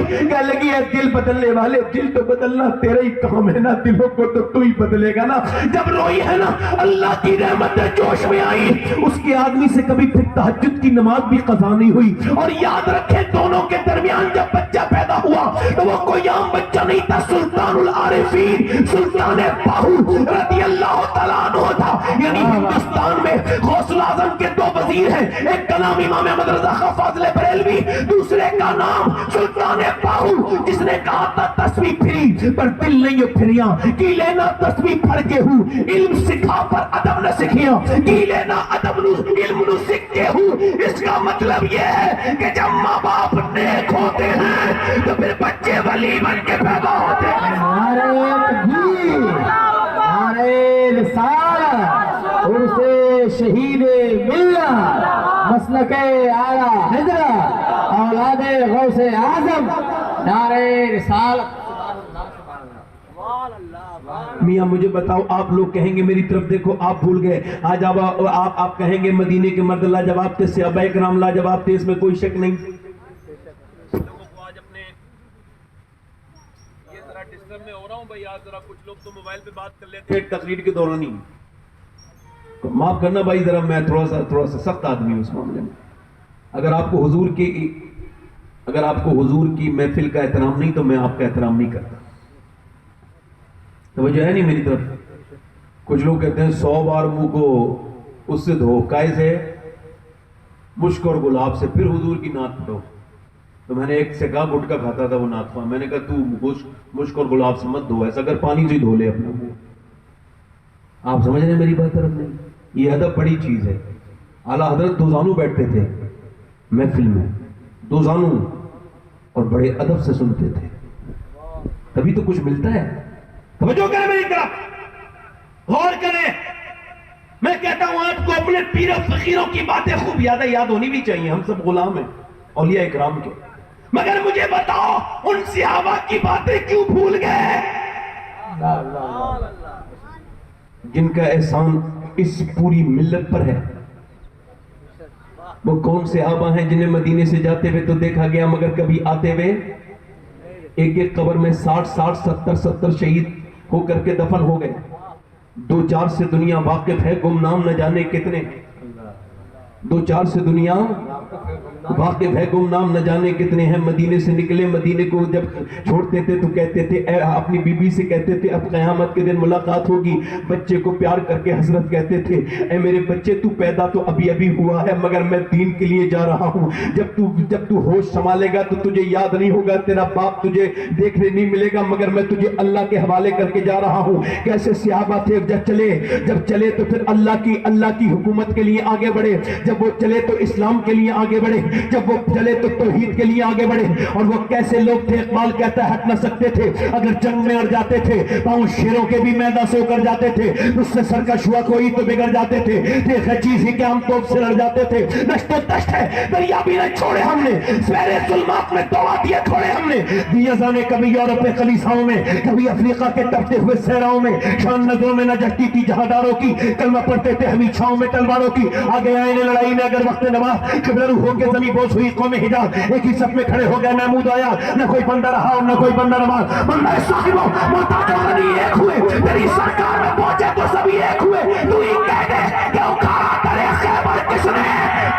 کہنے لگی ہے دل بدلنے والے, دل تو بدلنا تیرا ہی کام ہے نا, دلوں کو تو ہی بدلے گا نا. جب روئی ہے نا اللہ کی رحمت جوش میں آئی. اس کے آدمی سے کبھی پھر تہجد کی نماز بھی قضا نہیں ہوئی. اور یاد رکھیں دونوں کے درمیان جب بچہ پیدا ہوا تو وہ کوئی عام بچہ نہیں تھا, سلطان العارفین سلطان باہو رضی اللہ تعالیٰ عنہ تھا. یعنی ہندوستان میں غوث الاعظم کے دو وزیر ہیں, ایک کا نام امام احمد رضا خان فاضل بریلوی, دوسرے کا نام سلطان باہو, جس نے کہا تھا تسبیح پھری پر دل نہیں پھریا, کی لینا تسبیح پھڑ کے ہوں, علم سکھا پر ادب نہ سکھیا, کی لینا ادب نو علم نو سکھ کے ہوں. اس کا مطلب یہ ہے کہ جب ماں باپ نیک ہوتے ہیں تو پھر بچے ولی بن کے پیدا ہوتے ہیں. نعرہ تکبیر, نعرہ رسالت, عرس شہید ملت, مسلک اعلیٰ حضرت, اولاد غوث اعظم, نعرہ رسالت. میاں مجھے بتاؤ, آپ لوگ کہیں گے میری طرف دیکھو آپ بھول گئے, آج آپ کہیں گے مدینے کے مرد لاجواب تھے, صحابہ کرام لاجواب تھے, اس میں کوئی شک نہیں. آج اپنے یہ ذرا ڈسٹرب میں ہو رہا ہوں بھائی, آج ذرا کچھ لوگ تو موبائل پہ بات کر لیتے ہیں تقریر کے دوران ہی, معاف کرنا بھائی, ذرا میں تھوڑا سا سخت آدمی ہوں اس معاملے میں. اگر آپ کو حضور کی محفل کا احترام نہیں تو میں آپ کا احترام نہیں کرتا. توجہ ہے نہیں میری طرف. کچھ لوگ کہتے ہیں 100 بار منہ کو اس سے دھو, کائے سے, مشک اور گلاب سے, پھر حضور کی نعت پڑھو. تو میں نے ایک سے کہا گٹکا کھاتا تھا وہ نعت خواہ, میں نے کہا تو مشک اور گلاب سے مت دھو, ایسا اگر پانی سے دھو لے اپنا منہ. آپ سمجھ رہے ہیں میری بات طرف نہیں؟ یہ ادب بڑی چیز ہے. اعلیٰ حضرت دوزانو بیٹھتے تھے محفل میں, دوزانو, اور بڑے ادب سے سنتے تھے, تبھی تو کچھ ملتا ہے. توجہ کریں میری طرف, غور کریں. میں کہتا ہوں آپ کو اپنے پیر و فقیروں کی باتیں خوب یاد ہونی بھی چاہیے. ہم سب غلام ہیں اولیاء اکرام کے, مگر مجھے بتاؤ ان صحابہ کی باتیں کیوں بھول گئے جن کا احسان اس پوری ملت پر ہے؟ وہ کون صحابہ ہیں جنہیں مدینے سے جاتے ہوئے تو دیکھا گیا مگر کبھی آتے ہوئے ایک ایک قبر میں 60 70 شہید ہو کر کے دفن ہو گئے. 2-4 سے دنیا واقف ہے، گمنام نہ جانے کتنے. 2-4 سے دنیا واقف ہے، گمنام نہ جانے کتنے ہیں. مدینے سے نکلے، مدینے کو جب چھوڑتے تھے تو کہتے تھے، اپنی بی بی سے کہتے تھے اب قیامت کے دن ملاقات ہوگی. بچے کو پیار کر کے حضرت کہتے تھے اے میرے بچے تو پیدا تو ابھی ابھی ہوا ہے مگر میں دین کے لیے جا رہا ہوں. جب تو ہوش سنبھالے گا تو تجھے یاد نہیں ہوگا، تیرا باپ تجھے دیکھنے نہیں ملے گا، مگر میں تجھے اللہ کے حوالے کر کے جا رہا ہوں. کیسے صحابہ تھے، جب چلے تو پھر اللہ کی حکومت کے لیے آگے بڑھے. جب وہ چلے تو اسلام کے لیے آگے بڑھے، جب وہ چلے تو توحید کے لیے آگے بڑھے. اور وہ کیسے لوگ تھے، اقبال کہتا ہے ہٹ نہ سکتے تھے. اگر جنگ میں اڑ جاتے تھے، پاؤں شیروں کے بھی میدان سے اکڑ جاتے تھے. اس سے سرکش ہوا کوئی تو بگڑ جاتے تھے. دیکھ چیز ہی کہ ہم توپ سے لڑ جاتے تھے. دشت و دشت ہے، دریا بھی نہ چھوڑے ہم نے، سویرے ظلمات میں دعا دیے کھوڑے ہم نے. دیے زانے کبھی یورپ میں خلیصاؤں میں، کبھی افریقہ کے تپتے ہوئے صحراؤں میں. شان نظروں میں نہ جھٹتی تھی جہاداروں کی، کلمہ پڑھتے تھے ہمیں چھاؤں میں تلواروں کی. آگے آئے نے لڑائی میں اگر وقت نماز، قبلہ رو ہو کے زمین بوس ہوئی قوم حجاز. ایک ہی صف میں کھڑے ہو گئے محمود آیا، نہ کوئی بندہ رہا اور نہ کوئی بندہ نماز. بندہ صاحبوں محتاج و غنی ایک ہوئے، تیری سرکار میں پہنچے تو سبھی ایک ہوئے. تو ہی کہہ دے کہ اکھاڑا ترے خیبر کس نے،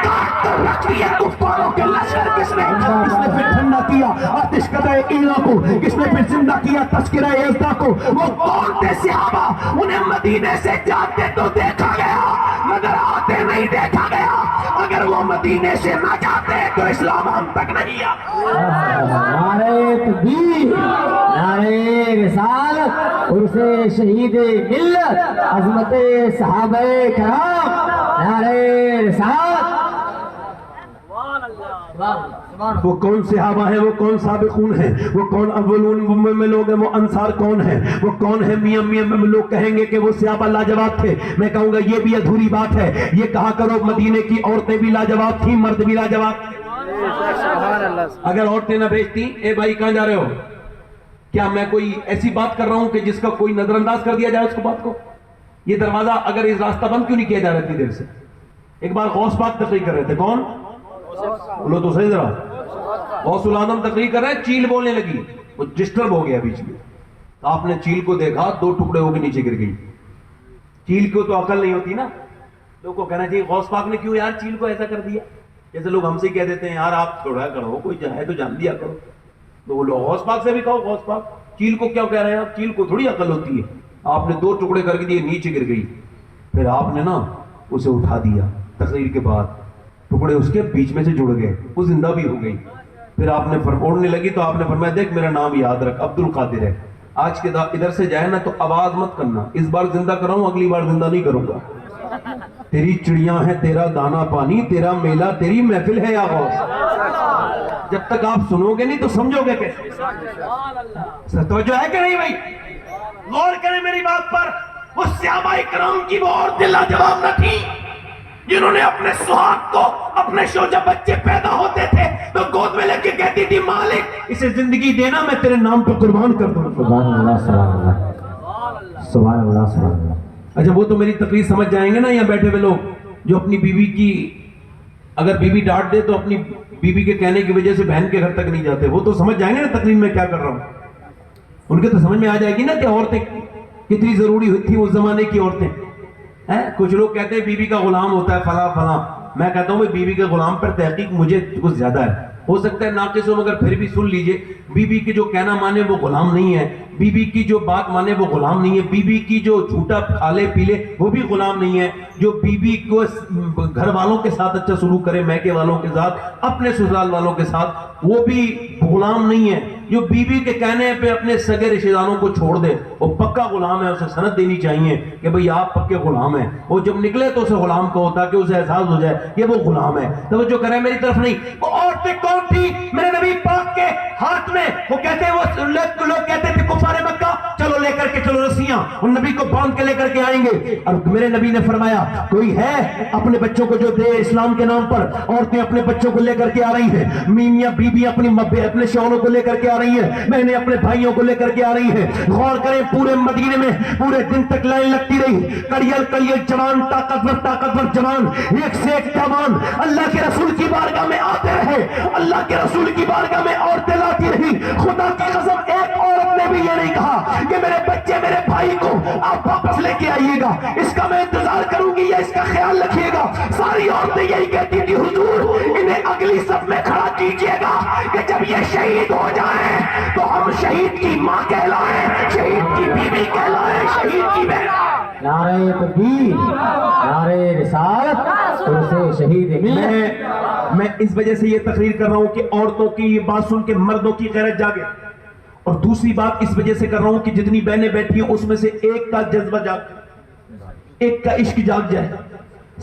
کاٹ کر رکھ دیے کفاروں کے لشکر کس نے. کس نے پھر ٹھنڈا کیا آتش قدرے اینا کو، کس نے پھر زندہ کیا تذکرہ یزدہ کو. وہ کون تھے صحابہ، انہیں مدینے سے جاتے تو دیکھا گیا مگر آتے نہیں دیکھا گیا. اگر وہ مدینے سے نہ جاتے تو اسلام ہم تک نہیں آتا. نعرہ تکبیر، نعرہ رسالت، عرس شہید ملت، عظمت صحابہ کرام، نعرہ رسالت. وہ کون صحابہ ہیں، وہ کون سابقون ہیں، وہ کون اولون میں لوگ ہیں، وہ انصار کون ہیں، وہ کون ہیں. میاں میں لوگ کہیں گے کہ وہ صحابہ لاجواب تھے. میں کہوں گا یہ بھی ادھوری بات ہے. یہ کہا کرو مدینے کی عورتیں بھی لاجواب تھیں، مرد بھی لاجواب تھے. اگر عورتیں نہ بھیجتی اے بھائی کہاں جا رہے ہو، کیا میں کوئی ایسی بات کر رہا ہوں کہ جس کا کوئی نظر انداز کر دیا جائے اس کو بات کو. یہ دروازہ اگر اس راستہ بند کیوں نہیں کیا جا رہا اتنی دیر سے. ایک بار غوث پاک تقریر کر رہے تھے، کون بولو تو صحیح ذرا. غوث العظم تقریر کر رہے ہیں، چیل بولنے لگی، وہ ڈسٹرب ہو گیا بیچ میں. آپ نے چیل کو دیکھا 2 ٹکڑے ہو کے نیچے گر گئی. چیل کو تو عقل نہیں ہوتی نا. لوگوں کو کہنا چاہیے غوث پاک نے کیوں یار چیل کو ایسا کر دیا. جیسے لوگ ہم سے کہہ دیتے ہیں یار آپ چھوڑا کرو، کوئی جائے تو جان دیا کرو. تو وہ لوگ غوث پاک سے بھی کہو غوث پاک چیل کو کیا کہہ رہے ہیں آپ. چیل کو تھوڑی عقل ہوتی ہے. آپ نے 2 ٹکڑے کر کے دیے، نیچے گر گئی. پھر آپ نے نا اسے اٹھا دیا. تقریر کے بعد ٹکڑے اس کے بیچ میں سے جڑ گئے، وہ زندہ بھی ہو گئی. پھر آپ نے اڑنے لگی تو آپ نے فرمایا دیکھ میرا نام یاد رکھ، عبد القادر ہے. آج کے ادھر سے جائے نا تو آواز مت کرنا، اس بار زندہ کراؤں اگلی بار زندہ نہیں کروں گا. تیری چڑیاں ہیں، تیرا دانا پانی، تیرا میلہ، تیری محفل ہے یا غوث. جب تک آپ سنو گے نہیں تو سمجھو گے کیسے. توجہ ہے کہ نہیں بھائی؟ غور کریں میری بات پر. وہ صحابہ کرام کی وہ عورتیں لاجواب نہ تھی جنہوں نے اپنے سہاگ کو، اپنے جب بچے پیدا ہوتے تھے تو گود میں لے کے کہتی تھی مالک اسے زندگی دینا، میں تیرے نام پر قربان کر دوں. سبحان اللہ، سبحان اللہ، سبحان اللہ، سبحان اللہ. اچھا وہ تو میری تقریر سمجھ جائیں گے نا یہاں بیٹھے ہوئے لوگ جو اپنی بیوی کی، اگر بیوی ڈانٹ دے تو اپنی بیوی کے کہنے کی وجہ سے بہن کے گھر تک نہیں جاتے. وہ تو سمجھ جائیں گے نا تقریر میں کیا کر رہا ہوں. ان کے تو سمجھ میں آ جائے گی نا کہ عورتیں کتنی ضروری ہوئی تھی اس زمانے کی عورتیں. کچھ لوگ کہتے ہیں بیوی کا غلام ہوتا ہے فلاں فلاں. میں کہتا ہوں بیوی کے غلام پر تحقیق مجھے کچھ زیادہ ہے. ہو سکتا ہے ناقص ہو مگر پھر بھی سن لیجئے. بیوی کی جو کہنا مانے وہ غلام نہیں ہے، بیوی کی جو بات مانے وہ غلام نہیں ہے، بیوی کی جو جھوٹا کھالے پیلے وہ بھی غلام نہیں ہے. جو بیوی کو گھر والوں کے ساتھ اچھا سلوک کرے، میکے والوں کے ساتھ، اپنے سسرال والوں کے ساتھ، وہ بھی غلام نہیں ہے. جو بیوی کے کہنے پہ اپنے سگے رشتہ داروں کو چھوڑ دے وہ پکا غلام ہے. اسے سند دینی چاہیے کہ بھئی آپ پکے غلام ہیں. وہ جب نکلے تو اسے غلام کہو تاکہ اسے احساس ہو جائے کہ وہ غلام ہے. توجہ کریں میری طرف نہیں. وہ عورتیں کون تھی میرے نبی پاک کے ہاتھ میں؟ وہ کہتے ہیں، وہ لوگ کہتے تھے کفار مکہ چلو لے کر کے چلو رسیاں، اور نبی کو باندھ کے لے کر کے آئیں گے. اور میرے نبی نے فرمایا کوئی ہے اپنے بچوں کو جو دے اسلام کے نام پر. عورتیں اپنے بچوں کو لے کر کے آ رہی ہیں، میاں بیوی اپنے شوہروں کو لے کر کے آ رہی ہیں، بہنیں اپنے بھائیوں کو لے کر کے آ رہی ہیں. غور کریں پورے مدینے میں پورے دن تک لائن لگتی رہی. کڑیل جوان، طاقتور جوان، ایک سے ایک جوان اللہ کے رسول کی بارگاہ میں آتے رہے. اللہ کے رسول کی بارگاہ میں عورتیں لاتی رہی. خدا کی قسم کہ میرے بچے میرے بھائی کو آپ واپس لے کے آئیے گا، اس کا میں انتظار کروں گی یا اس کا خیال رکھیے گا۔ ساری عورتیں یہی کہتی تھی حضور انہیں اگلی صف میں کھڑا کیجیے گا کہ جب یہ شہید ہو جائیں تو ہم شہید کی ماں کہلائیں، شہید کی بیوی کہلائیں، شہید کی بہن۔ نعرہ تکبیر، نعرہ رسالت، عرص شہید میں اس وجہ سے یہ تقریر کر رہا ہوں کہ عورتوں کی یہ بات سن کے مردوں کی غیرت جاگے، اور دوسری بات اس وجہ سے کر رہا ہوں کہ جتنی بہنیں بیٹھی ہیں اس میں سے ایک کا جذبہ جاگ، ایک کا عشق جاگ جائے۔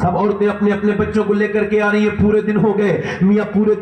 سب عورتیں اپنے اپنے بچوں کو لے کر کے آ رہی ہیں، پورے دن ہو گئے، میاں پورے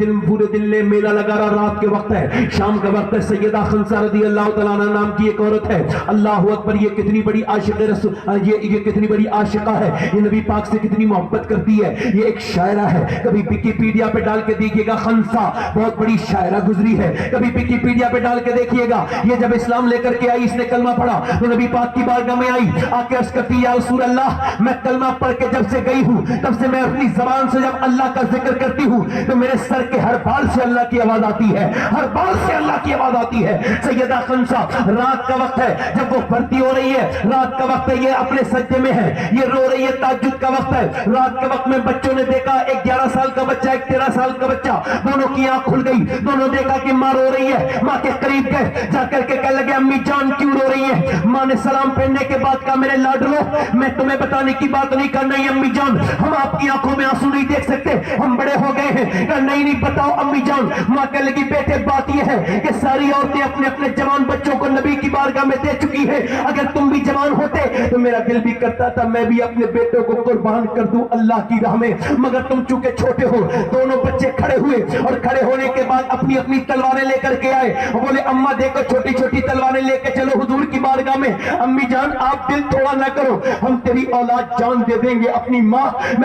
دن لے میلہ لگا رہا، رات کے وقت ہے، شام کا وقت ہے۔ سیدہ خنسا رضی اللہ تعالیٰ عنہ نام کی ایک عورت ہے، اللہ اکبر، یہ کتنی بڑی عاشق رسول، یہ کتنی بڑی عاشقہ ہے، یہ نبی پاک سے کتنی محبت کرتی ہے، یہ ایک شاعرہ ہے۔ کبھی وکیپیڈیا پہ ڈال کے دیکھیے گا، خنسا بہت بڑی شاعرہ گزری ہے، کبھی وکیپیڈیا پہ ڈال کے دیکھیے گا۔ یہ جب اسلام لے کر کے آئی، اس نے کلمہ پڑھا تو نبی پاک کی بارگاہ میں آئی، آ کے عرض کرتی یا رسول اللہ، میں کلمہ پڑھ کے جب سے گئی ہوں تب سے میں اپنی زبان سے جب اللہ کا ذکر کرتی ہوں تو میرے سر کے ہر بال سے اللہ کی آواز آتی ہے، ہر بال سے اللہ کی آواز آتی ہے۔ سیدہ خنسا، رات کا وقت ہے، جب وہ بھرتی ہو رہی ہے، رات کا وقت ہے، یہ اپنے سجدے میں ہے، یہ رو رہی ہے، تہجد کا وقت ہے، رات کے وقت میں بچوں نے دیکھا، ایک 11 سال کا بچہ، ایک 13 سال کا بچہ، دونوں کی آنکھ کھل گئی، دونوں دیکھا کہ ماں رو رہی ہے، ماں کے قریب گئے، جا کر کے کہنے لگے امی جان کیوں رو رہی ہے؟ ماں نے سلام پھیرنے کے بعد کہا میرے لاڈلو، میں تمہیں بتانے کی بات نہیں کرنا ہے امی جان، ہم آپ کی آنکھوں میں آنسو نہیں دیکھ سکتے، ہم بڑے ہو گئے ہیں۔ کہا نہیں بتاؤ امی جان۔ ماں کہنے لگی بیٹے بات یہ ہے کہ ساری عورتیں اپنے اپنے جوان بچوں کو نبی کی بارگاہ میں دے چکی ہیں، اگر تم بھی جوان ہوتے تو میرا دل بھی کرتا تھا میں بھی اپنے بیٹوں کو قربان کر دوں اللہ کی راہ میں، مگر تم چونکہ چھوٹے ہو۔ دونوں بچے کھڑے ہوئے اور کھڑے ہونے کے بعد اپنی اپنی تلواریں لے کر کے آئے، بولے اماں دیکھو چھوٹی چھوٹی تلواریں لے کے چلو حضور کی بارگاہ میں۔ امی جان آپ دل تھوڑا نہ کرو، ہم تیری اولاد جان دے دیں گے، اپنی ماں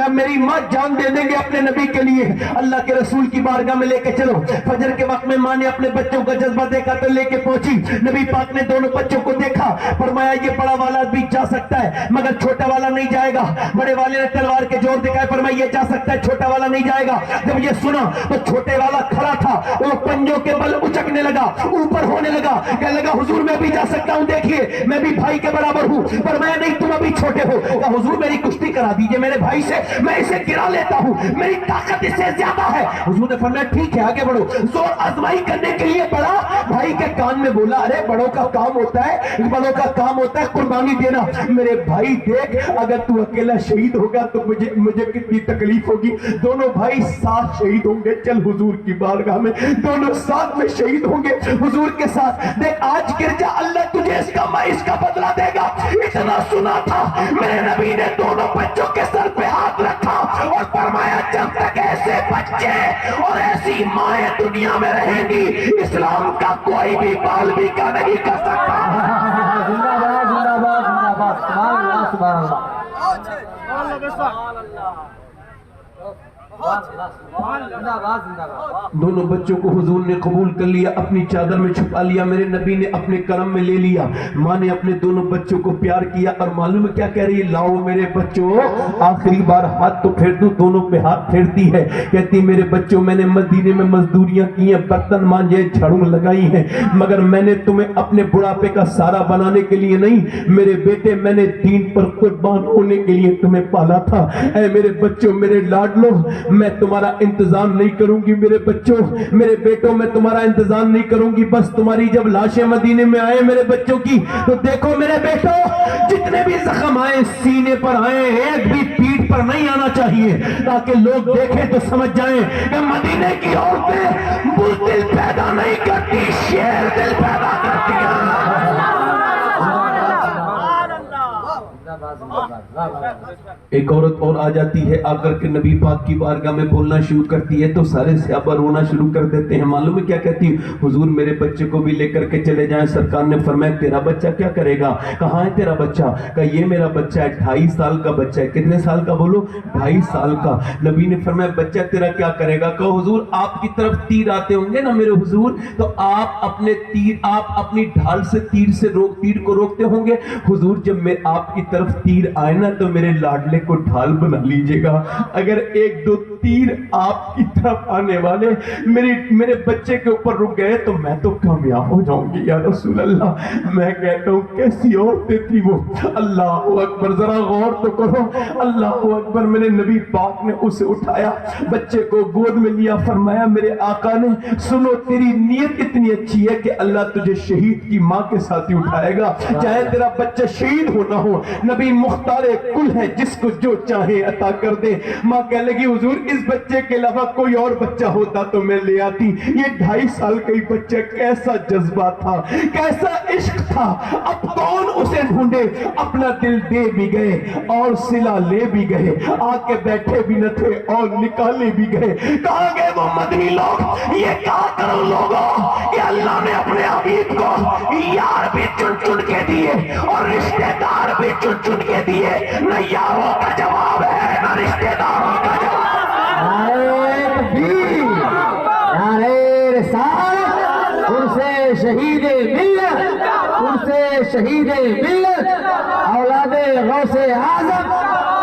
میری ماں جان دے دیں گے اپنے نبی کے لیے، اللہ کے رسول کی بارگاہ میں لے کے چلو۔ فجر کے وقت میں ماں نے اپنے بچوں کا جذبہ دیکھا تو لے کے پہنچی، نبی پاک نے دونوں بچوں کو دیکھا، فرمایا یہ بڑا والا بھی جا سکتا ہے مگر چھوٹا والا نہیں جائے گا۔ بڑے والے نے تلوار کے زور دکھائے، فرمایا یہ جا سکتا ہے چھوٹا والا نہیں جائے گا۔ جب یہ سنا تو چھوٹے والا کھڑا تھا، وہ پنجوں کے بل اچکنے لگا، اوپر ہونے لگا، کہنے لگا حضور میں بھی جا سکتا ہوں، دیکھیے میں بھی بھائی کے برابر ہوں۔ فرمایا نہیں تم ابھی چھوٹے ہو۔ کہا حضور میری کشتی کرا دیجئے میرے بھائی سے، میں اسے گرا لیتا ہوں، میری طاقت اس سے زیادہ ہے۔ حضور نے فرمایا ٹھیک ہے آگے بڑھو۔ زور آزمائی کرنے کے لیے بڑا بھائی کے کان میں بولا ارے بڑوں کا کام ہوتا ہے، بڑوں کا کام ہوتا ہے قربانی دینا۔ میرے بھائی دیکھ اگر تو اکیلا شہید ہوگا تو مجھے کتنی تکلیف ہوگی، دونوں بھائی ساتھ شہید ہوں گے، چل حضور کی بارگاہ میں، دونوں ساتھ میں شہید ہوں گے حضور کے ساتھ۔ دیکھ آج گر جا اللہ تجھے اس کا بدلہ دے گا۔ اتنا سنا تھا میرے نبی نے دونوں بچوں کے سر پہ ہاتھ رکھا اور فرمایا جب تک ایسے بچے اور ایسی مائیں دنیا میں رہیں گی اسلام کا کوئی بھی بال بھی کا نہیں کر سکتا۔ زندہ باد زندہ باد زندہ باد، سبحان اللہ سبحان اللہ۔ دونوں بچوں کو حضور نے قبول کر لیا، اپنی چادر میں چھپا لیا، میرے نبی نے اپنے کرم میں لے لیا۔ ماں نے اپنے دونوں بچوں کو پیار کیا اور معلوم ہے کیا کہہ رہی ہے، لاؤ میرے بچوں آخری بار ہاتھ تو پھیر دوں۔ دونوں پہ ہاتھ پھیرتی ہے، کہتی میرے بچوں میں نے مدینے میں مزدوریاں کی ہیں، برتن مانجے، جھاڑو لگائی ہیں، مگر میں نے تمہیں اپنے بڑھاپے کا سہارا بنانے کے لیے نہیں، میرے بیٹے میں نے دین پر قربان ہونے کے لیے تمہیں پالا تھا۔ اے میرے بچوں میرے لاڈلو، میں تمہارا انتظام نہیں کروں گی میرے بچوں، میرے بیٹوں میں تمہارا انتظام نہیں کروں گی، بس تمہاری جب لاشیں مدینے میں آئے میرے بچوں کی تو دیکھو میرے بیٹوں جتنے بھی زخم آئے سینے پر آئے، ایک بھی پیٹھ پر نہیں آنا چاہیے، تاکہ لوگ دیکھیں تو سمجھ جائیں کہ مدینے کی عورتیں بزدل پیدا نہیں کرتی، شیر دل پیدا کرتی ہیں۔ ایک عورت اور آ جاتی ہے، آ کر کے نبی پاک کی بارگاہ میں بولنا شروع کرتی ہے تو سارے صحابہ رونا شروع کر دیتے ہیں۔ معلوم ہے کیا کہتی ہے، حضور میرے بچے کو بھی لے کر کے چلے جائیں۔ سرکار نے فرمایا تیرا بچہ کیا کرے گا؟ کہاں ہے تیرا بچہ؟ کہا یہ میرا بچہ ہے، 2.5 سال کا بچہ ہے۔ کتنے سال کا بولو؟ 2.5 سال کا۔ نبی نے فرمایا بچہ تیرا کیا کرے گا؟ کہا حضور آپ کی طرف تیر آتے ہوں گے نا میرے حضور، تو آپ اپنی ڈھال سے تیر کو روکتے ہوں گے، حضور جب میں آپ کی طرف تیر آئے نا تو میرے لاڈلے کو ڈھال بنا لیجئے گا، اگر 1 2 تیر آپ کی طرف آنے والے میرے بچے کے اوپر رک گئے تو میں تو کامیاب ہو جاؤں گی یا رسول اللہ۔ میں کہتا ہوں کیسی عورتیں تھی وہ، اللہ اکبر، ذرا غور تو کرو، اللہ اکبر۔ میرے نبی پاک نے اسے اٹھایا، بچے کو گود میں لیا، فرمایا میرے آقا نے سنو تیری نیت اتنی اچھی ہے کہ اللہ تجھے شہید کی ماں کے ساتھ ہی اٹھائے گا، چاہے تیرا بچہ شہید ہو نہ ہو، نبی مختار کل ہے، جس کو جو چاہے عطا کر دے۔ ماں کہنے لگی حضور اس بچے کے علاوہ کوئی اور بچہ ہوتا تو میں لے آتی، یہ 2.5 سال کا ہی بچہ، کیسا جذبہ تھا، کیسا عشق تھا، اب کون اسے ڈھونڈے، اپنا دل دے بھی گئے اور صلہ لے بھی گئے، آ کے بیٹھے بھی نہ تھے اور نکالے بھی گئے۔ کہاں گئے وہ مدنی لوگ، یہ کہا کرو لوگوں کہ اللہ نے اپنے حبیب کو یار بھی چن چن کے دیے اور رشتہ دار بھی چن چن کے دیے، نہ یاروں کا جواب ہے نہ رشتہ داروں کا جواب ہے۔ نعرہ تکبیر، نعرہ رسالت، ان سے شہید ملت، ان سے شہید ملت، اولاد غوث اعظم،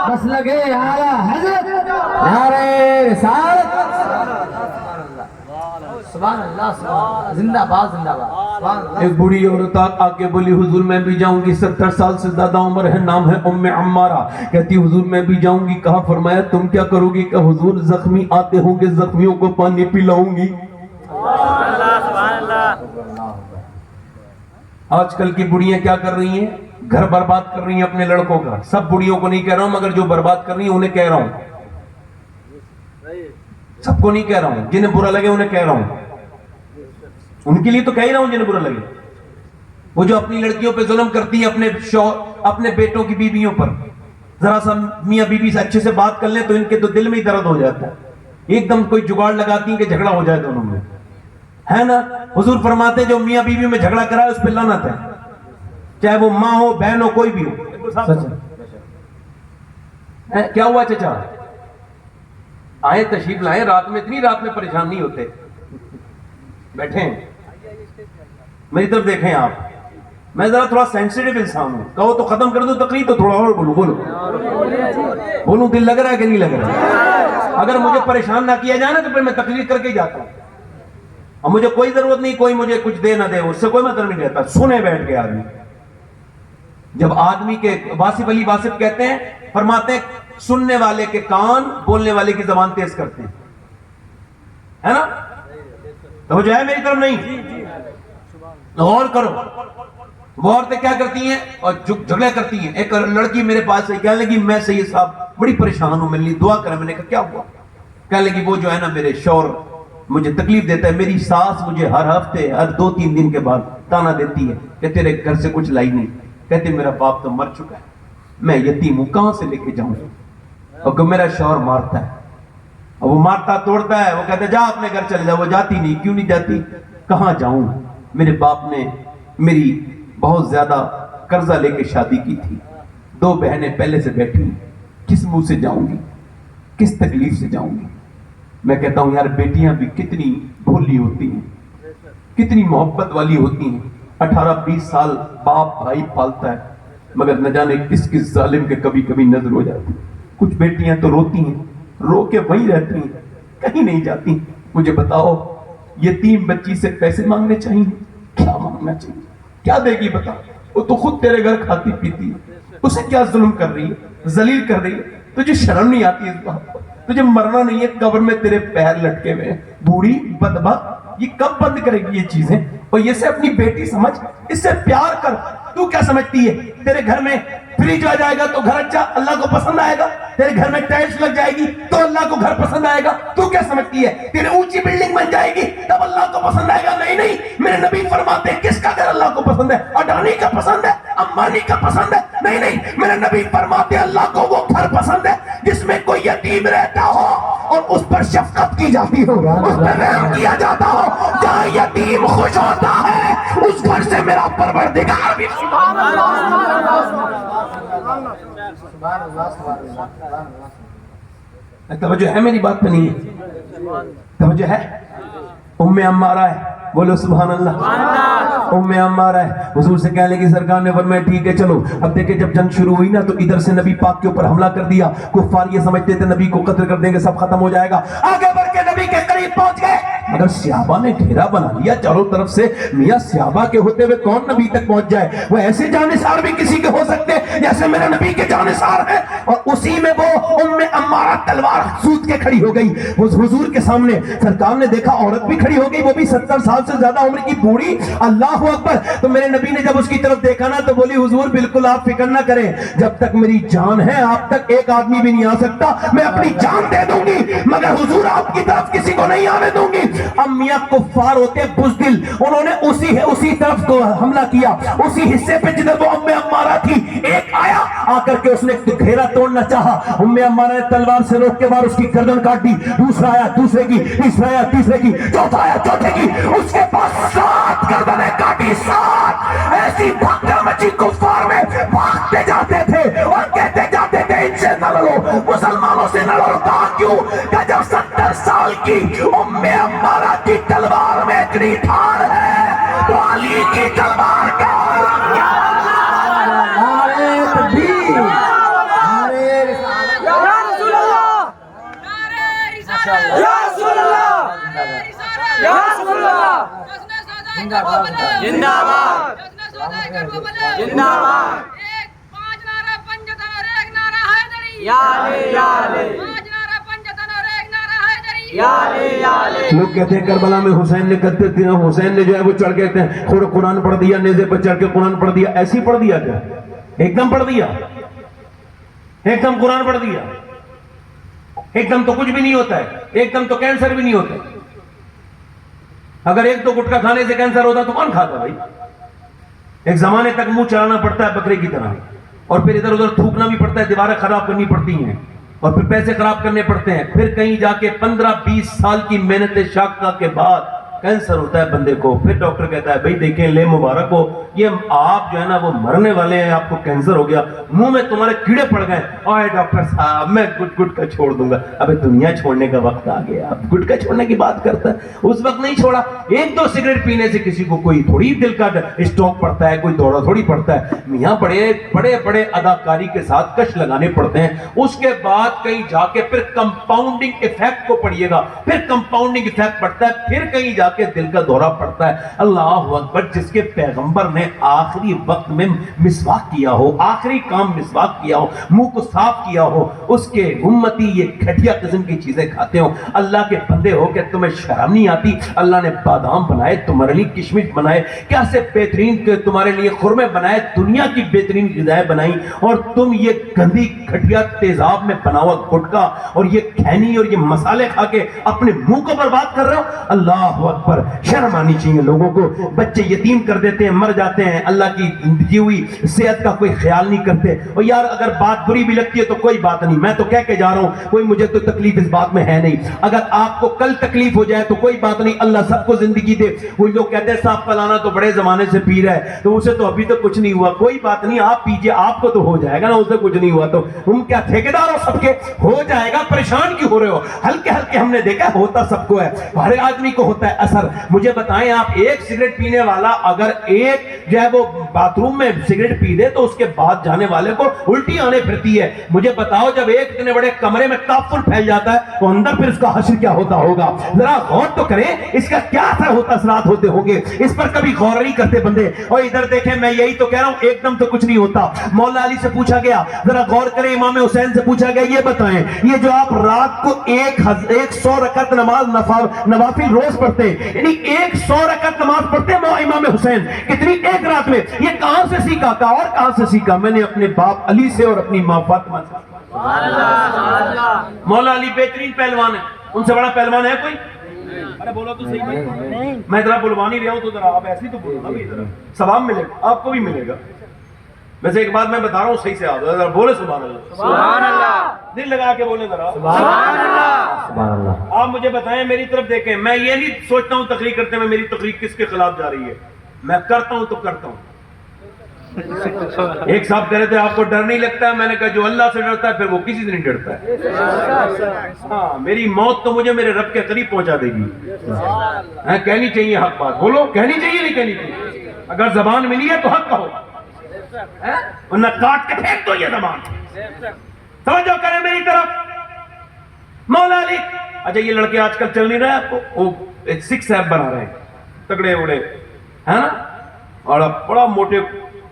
مسلک اعلیٰ حضرت، نعرہ رسالت، سبحان اللہ، سبحان اللہ، زندہ باد، زندہ باد، سبحان اللہ۔ ایک بوڑھی عورت آ کے بولی حضور میں بھی جاؤں گی، 70 سال سے زیادہ عمر ہے، نام ہے ام عمارہ، کہتی حضور میں بھی جاؤں گی۔ کہا فرمایا تم کیا کرو گی؟ کہ حضور زخمی آتے ہوں گے، زخمیوں کو پانی پلاؤں گی۔ آج کل کی بڑیاں کیا کر رہی ہیں؟ گھر برباد کر رہی ہیں اپنے لڑکوں کا۔ سب بڑیوں کو نہیں کہہ رہا ہوں، مگر جو برباد کر رہی ہیں انہیں کہہ رہا ہوں، سب کو نہیں کہہ رہا ہوں، جنہیں برا لگے انہیں کہہ رہا ہوں، ان کے لیے تو کہہ ہی رہا ہوں جنہیں برا لگے۔ وہ جو اپنی لڑکیوں پہ ظلم کرتی ہیں، اپنے بیٹوں کی بیویوں پر، ذرا سا میاں بیوی سے اچھے سے بات کر لیں تو ان کے تو دل میں ہی درد ہو جاتا ہے، ایک دم کوئی جگاڑ لگاتی ہیں کہ جھگڑا ہو جائے دونوں میں، ہے نا؟ حضور فرماتے جو میاں بیوی میں جھگڑا کرا ہے اس پہ لعنت ہے، چاہے وہ ماں ہو، بہن ہو، کوئی بھی ہو۔ کیا ہوا چچا؟ آئے تشریف لائیں، رات میں اتنی رات میں پریشان نہیں ہوتے، بیٹھیں میری طرف دیکھیں آپ، میں ذرا تھوڑا سینسیٹیو انسان ہوں، کہو تو ختم کر دو تقریر تو تھوڑا اور بولوں، دل لگ رہا ہے کہ نہیں لگ رہا ہے؟ اگر مجھے پریشان نہ کیا جائے نا تو پھر میں تقریر کر کے جاتا ہوں، اور مجھے کوئی ضرورت نہیں کوئی مجھے کچھ دے نہ دے، اس سے کوئی مطلب نہیں رہتا، سنے بیٹھ کے آدمی۔ جب آدمی کے واصف علی واصف کہتے ہیں، فرماتے ہیں سننے والے کے کان بولنے والے کی زبان تیز کرتے ہیں، ہے نا؟ تو جو ہے میری طرف نہیں، غور کرو، وہ عورتیں کیا کرتی ہیں اور جھگڑے کرتی ہیں۔ ایک لڑکی میرے پاس سے کہنے لگی میں سید صاحب بڑی پریشان ہوں، میرے لیے دعا کریں۔ میں نے کہا کیا ہوا؟ کہنے لگی وہ جو ہے نا میرے شوہر مجھے تکلیف دیتا ہے، میری ساس مجھے ہر ہفتے ہر 2-3 دن کے بعد تانا دیتی ہے کہ تیرے گھر سے کچھ لائی نہیں، کہتے میرا باپ تو مر چکا ہے، میں یتیم ہوں، کہاں سے لے کے جاؤں، اور کہ میرا شوہر مارتا ہے، اور وہ مارتا توڑتا ہے، وہ کہتے ہیں جا اپنے گھر چلے جا، وہ جاتی نہیں، کیوں نہیں جاتی؟ کہاں جاؤں، میرے باپ نے میری بہت زیادہ قرضہ لے کے شادی کی تھی، 2 بہنیں پہلے سے بیٹھی ہیں، کس منہ سے جاؤں گی، کس تکلیف سے جاؤں گی؟ میں کہتا ہوں یار بیٹیاں بھی کتنی بھولی ہوتی ہیں، کتنی محبت والی ہوتی ہیں، 18-20 سال باپ بھائی پالتا ہے، مگر نہ جانے کس کس ظالم کے کبھی کبھی نظر ہو جاتی۔ کچھ بیٹیاں تو روتی ہیں، رو کے وہیں رہتی ہیں، کہیں نہیں جاتی۔ مجھے بتاؤ یتیم بچی سے پیسے مانگنے چاہیے؟ کیا مانگنا چاہیے؟ کیا دے گی بتا؟ وہ تو خود تیرے گھر کھاتی پیتی ہے، اسے کیا ظلم کر رہی ہے، ذلیل کر رہی ہے؟ تجھے شرم نہیں آتی اس بات پر؟ تجھے مرنا نہیں ہے، قبر میں تیرے پیر لٹکے ہوئے ہیں، بوڑھی بدبخت، یہ کب بند کرے گی یہ چیزیں؟ اور یہ سے اپنی بیٹی سمجھ، اس سے پیار کر۔ تو کیا سمجھتی ہے تیرے گھر میں فریج آ جائے گا تو گھر اچھا اللہ کو پسند آئے گا؟ تیرے گھر میں ٹائلس لگ جائے گی تو اللہ کو گھر پسند آئے گا؟ تو کیا سمجھتی ہے تیرے اونچی بلڈنگ بن جائے گی تب اللہ کو پسند آئے گا؟ نہیں نہیں، میرے نبی فرماتے ہیں کس کا گھر اللہ کو پسند ہے؟ اڈانی کا پسند ہے؟ امبانی کا پسند ہے؟ نہیں نہیں، میرے نبی فرماتے ہیں اللہ کو وہ گھر پسند ہے جس میں کوئی یتیم رہتا ہو اور اس پر شفقت کی جاتی ہو، اس پر رحم کیا جاتا ہو، جہاں یتیم خوش ہوتا ہے اس گھر سے میرا پروردگار بھی سبحان اللہ، سبحان اللہ، سبحان اللہ۔ توجہ ہے میری بات پہ؟ نہیں ہے توجہ ہے؟ ام عمارہ ہے، بولو سبحان اللہ۔ ام عمارہ ہے، حضور سے کہنے لگی، سرکار نے فرمایا ٹھیک ہے چلو. اب دیکھیں جب جنگ شروع ہوئی نا تو ادھر سے نبی پاک کے اوپر حملہ کر دیا. کفار یہ سمجھتے تھے نبی کو قتل کر دیں گے سب ختم ہو جائے گا. آگے بڑھ کے نبی کے قریب پہنچ گئے مگر صحابہ نے ڈھیرا بنا لیا چاروں طرف سے. میاں صحابہ کے ہوتے ہوئے کون نبی تک پہنچ جائے؟ وہ ایسے جانثار بھی کسی کے ہو سکتے جیسے میرے نبی کے جانثار ہیں. اور اسی میں وہ ام عمارہ تلوار سوت کے کھڑی ہو گئی حضور کے سامنے. سرکار نے دیکھا عورت بھی کھڑی ہو گئی، وہ بھی 70 سال سے زیادہ عمر کی بوڑھی. اللہ اکبر. تو میرے نبی نے جب اس کی طرف دیکھا نا تو بولی، حضور بالکل آپ فکر نہ کریں، جب تک میری جان ہے آپ تک ایک آدمی بھی نہیں آ سکتا. میں اپنی جان دے دوں گی مگر حضور آپ کی طرف کسی کو نہیں آنے دوں گی. اب میاں کفار ہوتے بزدل، انہوں نے اسی طرف کو حملہ کیا، اسی حصے پہ جدھر وہ ام عمارہ تھی. ایک آیا آ کر کے اس نے گھیرا توڑنا چاہا، ام عمارہ نے تلوار سے روک کے بعد اس کی گردن کاٹ دی. دوسرا آیا دوسرے کی، تیسرا آیا تیسرے کی، چوتھا آیا چوتھے کی. اس کے پاس 7 گردنیں کاٹی، 7. ایسی بھگدڑ مچی کفار میں، بھاگتے جاتے تھے اور کہتے جاتے تھے ان سے نہ لڑو، مسلمانوں سے نہ لڑو. کہا کیوں؟ کہ جب 70 سال کی ام عمارہ کی تلوار میں اتنی دھار ہے تو علی کی تلوار کا نعرے تکبیر، نعرے رسالت. یا رسول اللہ، یا رسول اللہ، یا رسول اللہ. زندہ باد، زندہ باد. ایک 5 نعرہ پنجتن اور ایک نعرہ حیدری. یا علی، یا علی، 5 نعرہ پنجتن اور ایک نعرہ حیدری. یا علی، یا علی. لوگ کہتے ہیں کربلا میں حسین نے کرتے تھے، حسین نے جو ہے وہ چڑھ کے کہتے ہیں تھوڑا قرآن پڑھ دیا، نیزے پر چڑھ کے قرآن پڑھ دیا. ایسی پڑھ دیا کیا؟ ایک دم پڑھ دیا، ایک دم قرآن پڑھ دیا. ایک دم تو کچھ بھی نہیں ہوتا ہے، ایک دم تو کینسر بھی نہیں ہوتا. اگر ایک دو گٹکا کھانے سے کینسر ہوتا تو کون کھاتا بھائی؟ ایک زمانے تک منہ چلانا پڑتا ہے بکرے کی طرح، اور پھر ادھر ادھر تھوکنا بھی پڑتا ہے، دیواریں خراب کرنی پڑتی ہیں، اور پھر پیسے خراب کرنے پڑتے ہیں. پھر کہیں جا کے 15-20 سال کی محنت شاقہ کے بعد کینسر ہوتا ہے بندے کو. پھر ڈاکٹر کہتا ہے بھائی دیکھیں لے مبارک ہو، یہ آپ جو ہے نا وہ مرنے والے ہیں، آپ کو کینسر ہو گیا، منہ میں تمہارے کیڑے پڑ گئے. اوے ڈاکٹر صاحب میں گٹکا چھوڑ دوں گا. ابے دنیا چھوڑنے کا وقت آ گیا، اب گٹکا چھوڑنے کی بات کرتا ہے. اس وقت نہیں چھوڑا. 1-2 سگریٹ پینے سے کسی کو کوئی تھوڑی دل کا اسٹروک پڑتا ہے، کوئی دورہ تھوڑی پڑتا ہے. میاں بڑے اداکاری کے ساتھ کش لگانے پڑتے ہیں. اس کے بعد کہیں جا کے پھر کمپاؤنڈنگ ایفیکٹ کو پڑھیے گا، پھر کمپاؤنڈنگ ایفیکٹ پڑتا ہے، پھر کہیں جا کے دل کا دورہ پڑتا ہے. اللہ اکبر. جس کے پیغمبر نے آخری وقت میں مسواک کیا ہو، آخری کام مسواک کیا ہو، منہ کو صاف کیا ہو، اس کے امتی یہ گھٹیا قسم کی چیزیں کھاتے ہو. اللہ کے بندے ہو کہ تمہیں شرم نہیں آتی؟ اللہ نے بادام بنائے تمہارے لیے، کشمش بنائے، کیسے بہترین تمہارے لیے خرمے بنائے، دنیا کی بہترین غذائیں بنائی، اور تم یہ گندی گھٹیا تیزاب میں بنا ہوا گٹکا اور یہ کھینی اور یہ مسالے کھا کے اپنے منہ کو برباد کر رہے ہو. اللہ اکبر. شرم آنی چاہیے لوگوں کو. بچے یتیم کر دیتے ہیں، مر جاتے ہیں، اللہ کی دی ہوئی صحت کا کوئی خیال نہیں کرتے. اور یار اگر بات بری بھی لگتی ہے تو کوئی بات نہیں، میں تو کہہ کے جا رہا ہوں، کوئی مجھے تو تکلیف اس بات میں ہے نہیں. اگر آپ کو کل تکلیف ہو جائے تو کوئی بات نہیں، اللہ سب کو زندگی دے. وہ لوگ کہتے ہیں صاحب فلانا تو بڑے زمانے سے پی رہا ہے تو اسے تو ابھی تک کچھ نہیں ہوا. کوئی بات نہیں، آپ پیجئے، آپ کو تو ہو جائے گا نا. اسے کچھ نہیں ہوا تو ہم کیا ٹھیکیدار ہو سب کے؟ ہو جائے گا. پریشان کیوں ہو رہے ہو؟ ہلکے ہلکے ہم نے دیکھا ہوتا سب کو ہے، ہر آدمی کو ہوتا ہے اثر. مجھے بتائیں آپ ایک سگریٹ پینے والا اگر ایک جو ہے وہ باتھ روم میں سگریٹ پی دے تو اس کے بعد جانے والے کو الٹی آنے پھرتی ہے. مجھے بتاؤ جب ایک اتنے بڑے کمرے میں تافل پھیل جاتا ہے تو اندر پھر اس کا حشر کیا ہوتا ہوگا؟ ذرا غور تو کریں اس کا کیا اثر ہوتا، اثرات ہوتے ہوں گے. اس پر کبھی غور نہیں کرتے بندے. اور ادھر دیکھیں میں یہی تو کہہ رہا ہوں، ایک دم تو کچھ نہیں ہوتا. مولا علی سے پوچھا گیا، ذرا غور کریں، امام حسین سے پوچھا گیا یہ بتائیں یہ جو آپ رات کو 100 رکعت نماز نوافل روز پڑھتے ہیں، یعنی 100 رکعت نماز پڑھتے ہیں امام حسین، کتنی ایک رات میں، یہ کہاں سے سیکھا؟ کہا اور کہاں سے سیکھا؟ میں نے اپنے باپ علی سے اور اپنی ماں فاطمہ سے. مولا علی بہترین پہلوان ہے، ان سے بڑا پہلوان ہے کوئی؟ ارے بولو تو صحیح بھائی. میں ذرا بلوان ہی رہا ہوں تو ذرا آپ ایسی تو بولو نا بھی، ذرا ثواب ملے گا، آپ کو بھی ملے گا. ویسے ایک بات میں بتا رہا ہوں صحیح سے آپ ذرا بولے سبحان اللہ. سبحان اللہ. دل لگا کے بولے ذرا سبحان اللہ. سبحان اللہ. آپ مجھے بتائیں، میری طرف دیکھیں، میں یہ نہیں سوچتا ہوں تقریر کرتے میں میری تقریر کس کے خلاف جا رہی ہے، میں کرتا ہوں تو کرتا ہوں. ایک صاحب کہہ رہے تھے آپ کو ڈر نہیں لگتا ہے، میں نے کہا جو اللہ سے ڈرتا ہے پھر وہ کسی سے نہیں ڈرتا ہے. ہاں میری موت تو مجھے میرے رب کے قریب پہنچا دے گی. کہنی چاہیے حق بات، بولو کہنی چاہیے نہیں کہنی چاہیے؟ اگر زبان ملی ہے تو حق کہو، ورنہ کاٹ کے پھینک دو یہ زبان. سمجھو کریں میری طرف. مولا علی. اچھا یہ لڑکے آج کل چل نہیں رہے آپ کو، وہ 6 ایپ بنا رہے ہیں تگڑے اڑے ہے نا، اور بڑا موٹے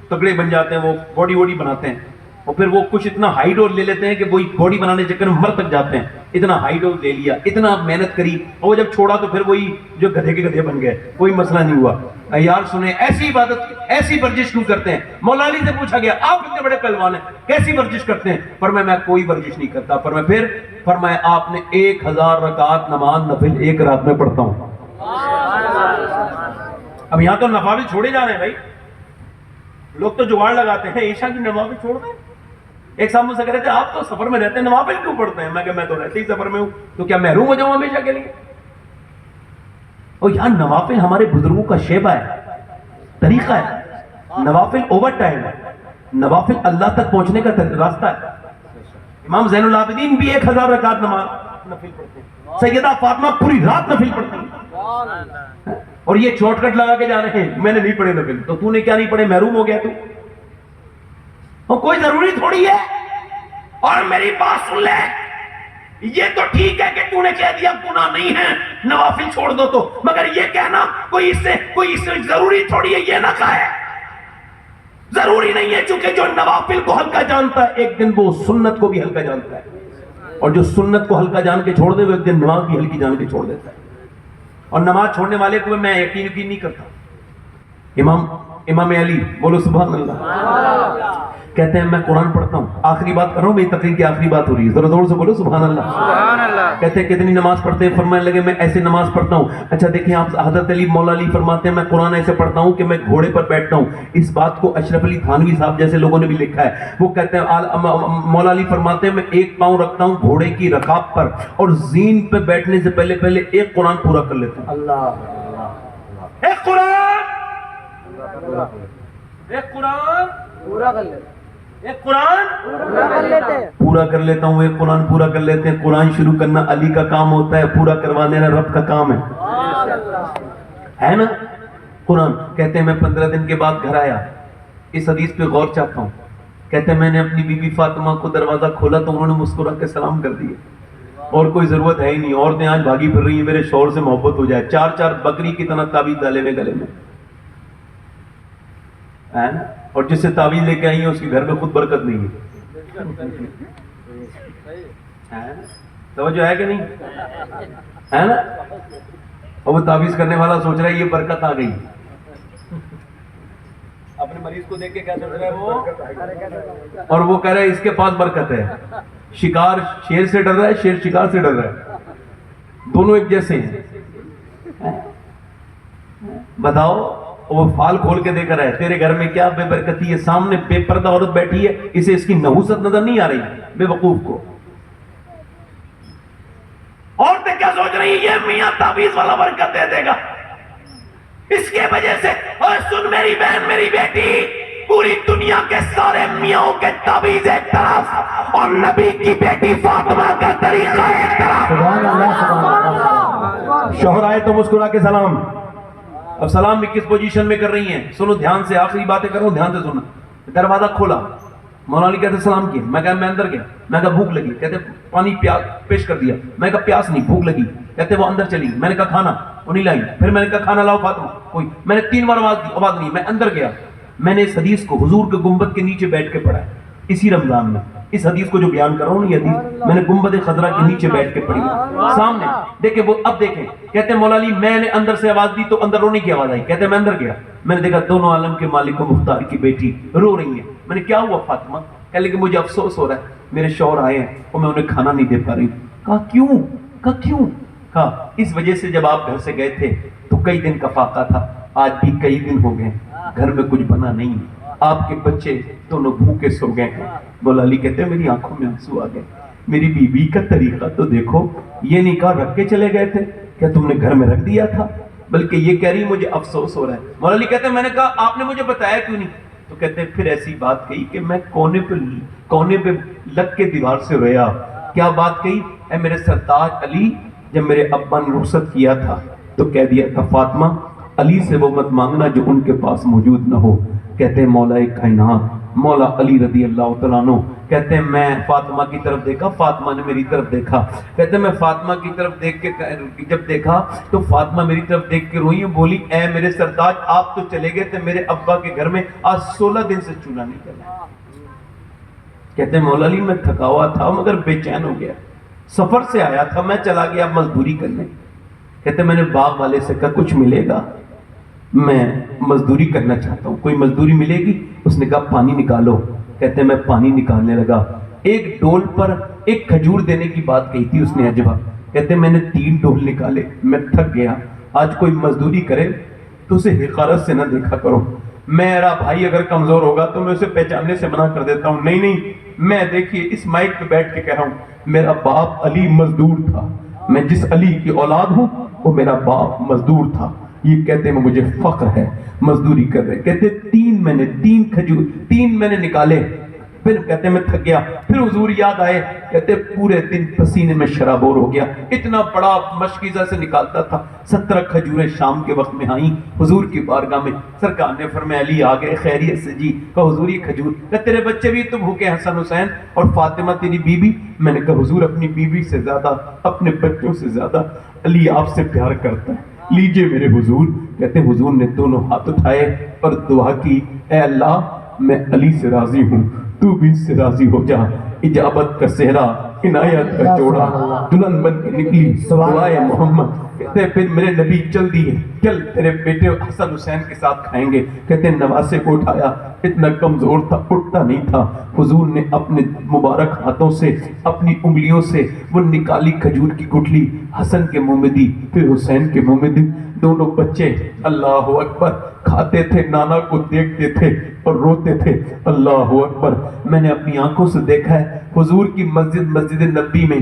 تگڑے بن جاتے ہیں، وہ باڈی ووڈی بناتے ہیں، اور پھر وہ کچھ اتنا ہائی ڈوز لے لیتے ہیں کہ وہی باڈی بنانے کے چکر میں مر تک جاتے ہیں. اتنا ہائی ڈوز لے لیا، اتنا محنت کری، اور وہ جب چھوڑا تو پھر وہی جو گدھے کے گدھے بن گئے، کوئی مسئلہ نہیں ہوا. یار سنیں، ایسی عبادت ایسی ورزش کیوں کرتے ہیں؟ مولا علی سے پوچھا گیا آپ اتنے بڑے پہلوان ہیں کیسی ورزش کرتے ہیں؟ فرمایا میں کوئی ورزش نہیں کرتا. فرمایا پھر؟ فرمایا آپ نے 1000 رکعت نماز نفل ایک رات میں پڑھتا ہوں. اب یہاں تو نوافل چھوڑے جا رہے ہیں بھائی، لوگ تو جگاڑ لگاتے ہیں عشاء کی نوافل چھوڑ دیں. ایک صاحب مجھ سے کہہ رہے تھے آپ تو سفر میں رہتے ہیں نوافل کیوں پڑھتے ہیں؟ میں کہ میں تو رہتے ہی سفر میں ہوں، تو کیا محروم ہو جاؤں ہمیشہ کے لیے؟ اور یہاں نوافل ہمارے بزرگوں کا شیبہ ہے، طریقہ ہے. نوافل اوور ٹائم ہے، نوافل اللہ تک پہنچنے کا راستہ ہے. امام زین العابدین بھی 1000 رکعت نماز نفل پڑھتے ہیں، سیدہ فاطمہ پوری رات نفل پڑھتی ہیں، اور یہ شارٹ کٹ لگا کے جا رہے ہیں میں نے نہیں پڑھے نفل. تو تو نے کیا نہیں پڑھے؟ محروم ہو گیا تو. اور کوئی ضروری تھوڑی ہے. اور میری بات سن لے، یہ تو ٹھیک ہے کہ تو نے کہہ دیا گناہ نہیں ہے نوافل چھوڑ دو تو، مگر یہ کہنا کوئی اس سے ضروری تھوڑی ہے یہ نہ کہے. ضروری نہیں ہے، چونکہ جو نوافل کو ہلکا جانتا ہے ایک دن وہ سنت کو بھی ہلکا جانتا ہے، اور جو سنت کو ہلکا جان کے چھوڑ دے وہ ایک دن نماز بھی ہلکی جان کے چھوڑ دیتا ہے. اور نماز چھوڑنے والے کو میں یقین نہیں کرتا. امام علی بولو سبحان اللہ. کہتے ہیں میں قرآن پڑھتا ہوں، آخری بات کر رہا ہوں، میری تقریر کی آخری بات ہو رہی ہے، ذرا زور سے بولو سبحان اللہ. کہتے ہیں کتنی نماز پڑھتے ہیں؟ فرمانے لگے میں ایسے نماز پڑھتا ہوں. اچھا دیکھیں آپ، حضرت علی مولا علی فرماتے ہیں میں قرآن ایسے پڑھتا ہوں کہ میں گھوڑے پر بیٹھتا ہوں. اس بات کو اشرف علی تھانوی صاحب جیسے لوگوں نے بھی لکھا ہے. وہ کہتے ہیں مولا علی فرماتے ہیں میں ایک پاؤں رکھتا ہوں گھوڑے کی رکاب پر، اور زین پہ بیٹھنے سے پہلے ایک قرآن پورا کر لیتا ہوں. ایک قرآن پورا کر لیتے ایک قرآن پورا کر لیتے ہیں. پورا کر لیتا ہوں، ایک قرآن پورا کر لیتے ہیں. قرآن شروع کرنا علی کا کام ہوتا ہے، پورا کروا دینا رب کا کام ہے نا. قرآن کہتے ہیں میں 15 دن کے بعد گھر آیا، اس حدیث پہ غور چاہتا ہوں. کہتے ہیں میں نے اپنی بی بی فاطمہ کو دروازہ کھولا تو انہوں نے مسکرا کے سلام کر دیا، اور کوئی ضرورت ہے ہی نہیں. عورتیں آج بھاگی پھر رہی ہیں میرے شوہر سے محبت ہو جائے، 4 بکری کی طرح تعویذ ڈالے ہوئے گلے میں، اور جس سے تعویذ لے کے آئی ہیں اس کے گھر میں خود برکت نہیں ہے. توجہ ہے کہ نہیں ہے نا؟ اور وہ تعویذ کرنے والا سوچ رہا ہے یہ برکت آ گئی. اپنے مریض کو دیکھ کے کیا سوچ رہا ہے وہ؟ اور وہ کہہ رہا ہے اس کے پاس برکت ہے. شکار شیر سے ڈر رہا ہے، شیر شکار سے ڈر رہا ہے، دونوں ایک جیسے ہیں. بتاؤ، وہ فال کھول کے دیکھ رہا ہے تیرے گھر میں کیا بے برکتی ہے. سامنے بے پردہ عورت بیٹھی ہے، اسے اس کی نحوست نظر نہیں آ رہی بے وقوف کو. عورتیں کیا سوچ رہی ہیں یہ میاں تعویذ والا برکت دے دے گا. اس کے وجہ سے اور سن میری بہن میری بیٹی، پوری دنیا کے سارے میاں کے تعویذ ایک طرف اور نبی کی بیٹی فاطمہ کا طریقہ ایک طرف. سبحان اللہ سبحان اللہ. شوہر آئے تو مسکرا کے سلام. اب سلام بھی کس پوزیشن میں کر رہی ہیں؟ سنو دھیان سے، آخری باتیں کروں دھیان سے سننا. دروازہ کھولا، مولا علی کہتے سلام کیا. میں کہا میں اندر گیا. میں کہا بھوک لگی. کہتے پانی پیش کر دیا. میں کہا پیاس نہیں، بھوک لگی. کہتے وہ اندر چلی. میں نے کہا کھانا، وہ نہیں لائی. پھر میں نے کہا کھانا لاؤ فاطمہ، کوئی. میں نے 3 بار آواز نہیں. میں اندر گیا. میں نے اس حدیث کو حضور کے گنبد کے نیچے بیٹھ کے پڑھا ہے اسی رمضان میں. اس حدیث کو جو بیان کر رہا ہوں یہ حدیث میں نے گنبد خضرا کے نیچے بیٹھ کے پڑھی سامنے. دیکھیں وہ اب دیکھیں، کہتے ہیں مولا علی میں نے اندر سے آواز دی تو اندر رونے کی آواز آئی. کہتے ہیں میں اندر گیا، میں نے دیکھا دونوں عالم کے مالک و مختار کی بیٹی رو رہی ہیں. میں نے کیا ہوا فاطمہ؟ کہہ لے کہ مجھے افسوس ہو رہا ہے میرے شوہر آئے ہیں اور میں انہیں کھانا نہیں دے پا رہی. کہا کیوں؟ کہا کیوں؟ کہا اس وجہ سے جب آپ گھر سے گئے تھے تو کئی دن کا فاقہ تھا، آج بھی کئی دن ہو گئے گھر میں کچھ بنا نہیں، آپ کے بچے دونوں بھوکے سو گئے ہیں. مولا علی کہتے ہیں میری آنکھوں میں آنسو آ گئے. میری بیوی کا طریقہ تو دیکھو، یہ نہیں کہا رکھ کے چلے گئے تھے، کیا تم نے گھر میں رکھ دیا تھا؟ بلکہ یہ کہہ رہی مجھے افسوس ہو رہا ہے. مولا علی کہتے ہیں میں نے کہا آپ نے مجھے بتایا کیوں نہیں؟ تو کہتے ہیں پھر ایسی بات کہی کہ میں کونے پہ لگ کے دیوار سے رویا. کیا بات کہی؟ اے میرے سرتاج علی، جب میرے ابا نے رخصت کیا تھا تو کہہ دیا تھا فاطمہ علی سے وہ مت مانگنا جو ان کے پاس موجود نہ ہو۔ کہتے ہیں مولا کائنات مولا علی رضی اللہ تعالیٰ عنہ کہتے ہیں میں فاطمہ کی طرف دیکھا، فاطمہ نے میری طرف دیکھا۔ کہتے ہیں میں فاطمہ کی طرف دیکھ کے جب دیکھا تو فاطمہ میری طرف دیکھ کے روئی، بولی اے میرے سردار آپ تو چلے گئے تھے میرے ابا کے گھر میں، آج 16 دن سے چولہا نہیں چلا۔ کہتے ہیں مولا علی میں تھکا ہوا تھا مگر بے چین ہو گیا، سفر سے آیا تھا، میں چلا گیا مزدوری کرنے۔ کہتے ہیں میں نے باغ والے سے کہا کچھ ملے گا، میں مزدوری کرنا چاہتا ہوں، کوئی مزدوری ملے گی؟ اس نے کہا پانی نکالو۔ کہتے ہیں میں پانی نکالنے لگا، ایک ڈول پر ایک کھجور دینے کی بات کہی تھی اس نے عجبہ۔ کہتے ہیں میں نے 3 ڈول نکالے، میں تھک گیا۔ آج کوئی مزدوری کرے تو اسے حقارت سے نہ دیکھا کرو، میرا بھائی اگر کمزور ہوگا تو میں اسے پہچاننے سے منع کر دیتا ہوں، نہیں میں دیکھیے اس مائک پہ بیٹھ کے کہہ رہا ہوں میرا باپ علی مزدور تھا، میں جس علی کی اولاد ہوں وہ میرا باپ مزدور تھا، یہ کہتے ہیں مجھے فخر ہے مزدوری کر رہے۔ کہتے ہیں 3 کھجور 3 میں نے نکالے، پھر کہتے ہیں میں تھک گیا، پھر حضور یاد آئے، کہتے ہیں پورے دن پسینے میں شرابور ہو گیا، اتنا بڑا مشکیزہ سے نکالتا تھا۔ 17 کھجوریں شام کے وقت میں آئیں حضور کی بارگاہ میں، سرکار نے فرمایا علی آ گئے خیریت سے جی؟ کہا حضور یہ کھجور، کہ تیرے بچے بھی تو بھوکے حسن حسین اور فاطمہ تیری بیوی؟ میں نے کہا حضور اپنی بیوی سے زیادہ اپنے بچوں سے زیادہ علی آپ سے پیار کرتا ہے، لیجئے میرے حضور۔ کہتے ہیں حضور نے دونوں ہاتھ اٹھائے اور دعا کی، اے اللہ میں علی سے راضی ہوں، تو بھی اس سے راضی ہو جا۔ اجابت کا صحرا عنایت کا جوڑا دلہن بن کے نکلی دعائے محمد۔ کہتے ہیں پھر میرے نبی چل دیے، چل تیرے بیٹے حسن حسین کے ساتھ کھائیں گے۔ کہتے ہیں نواسے کو اٹھایا، اتنا کمزور تھا اٹھتا نہیں تھا، حضور نے اپنے مبارک ہاتھوں سے اپنی انگلیوں سے وہ نکالی کھجور کی گٹھلی، حسن کے منہ میں دی، پھر حسین کے منہ میں دی۔ دونوں بچے اللہ اکبر کھاتے تھے، نانا کو دیکھتے تھے اور روتے تھے، اللہ اکبر۔ میں نے اپنی آنکھوں سے دیکھا ہے حضور کی مسجد نبی میں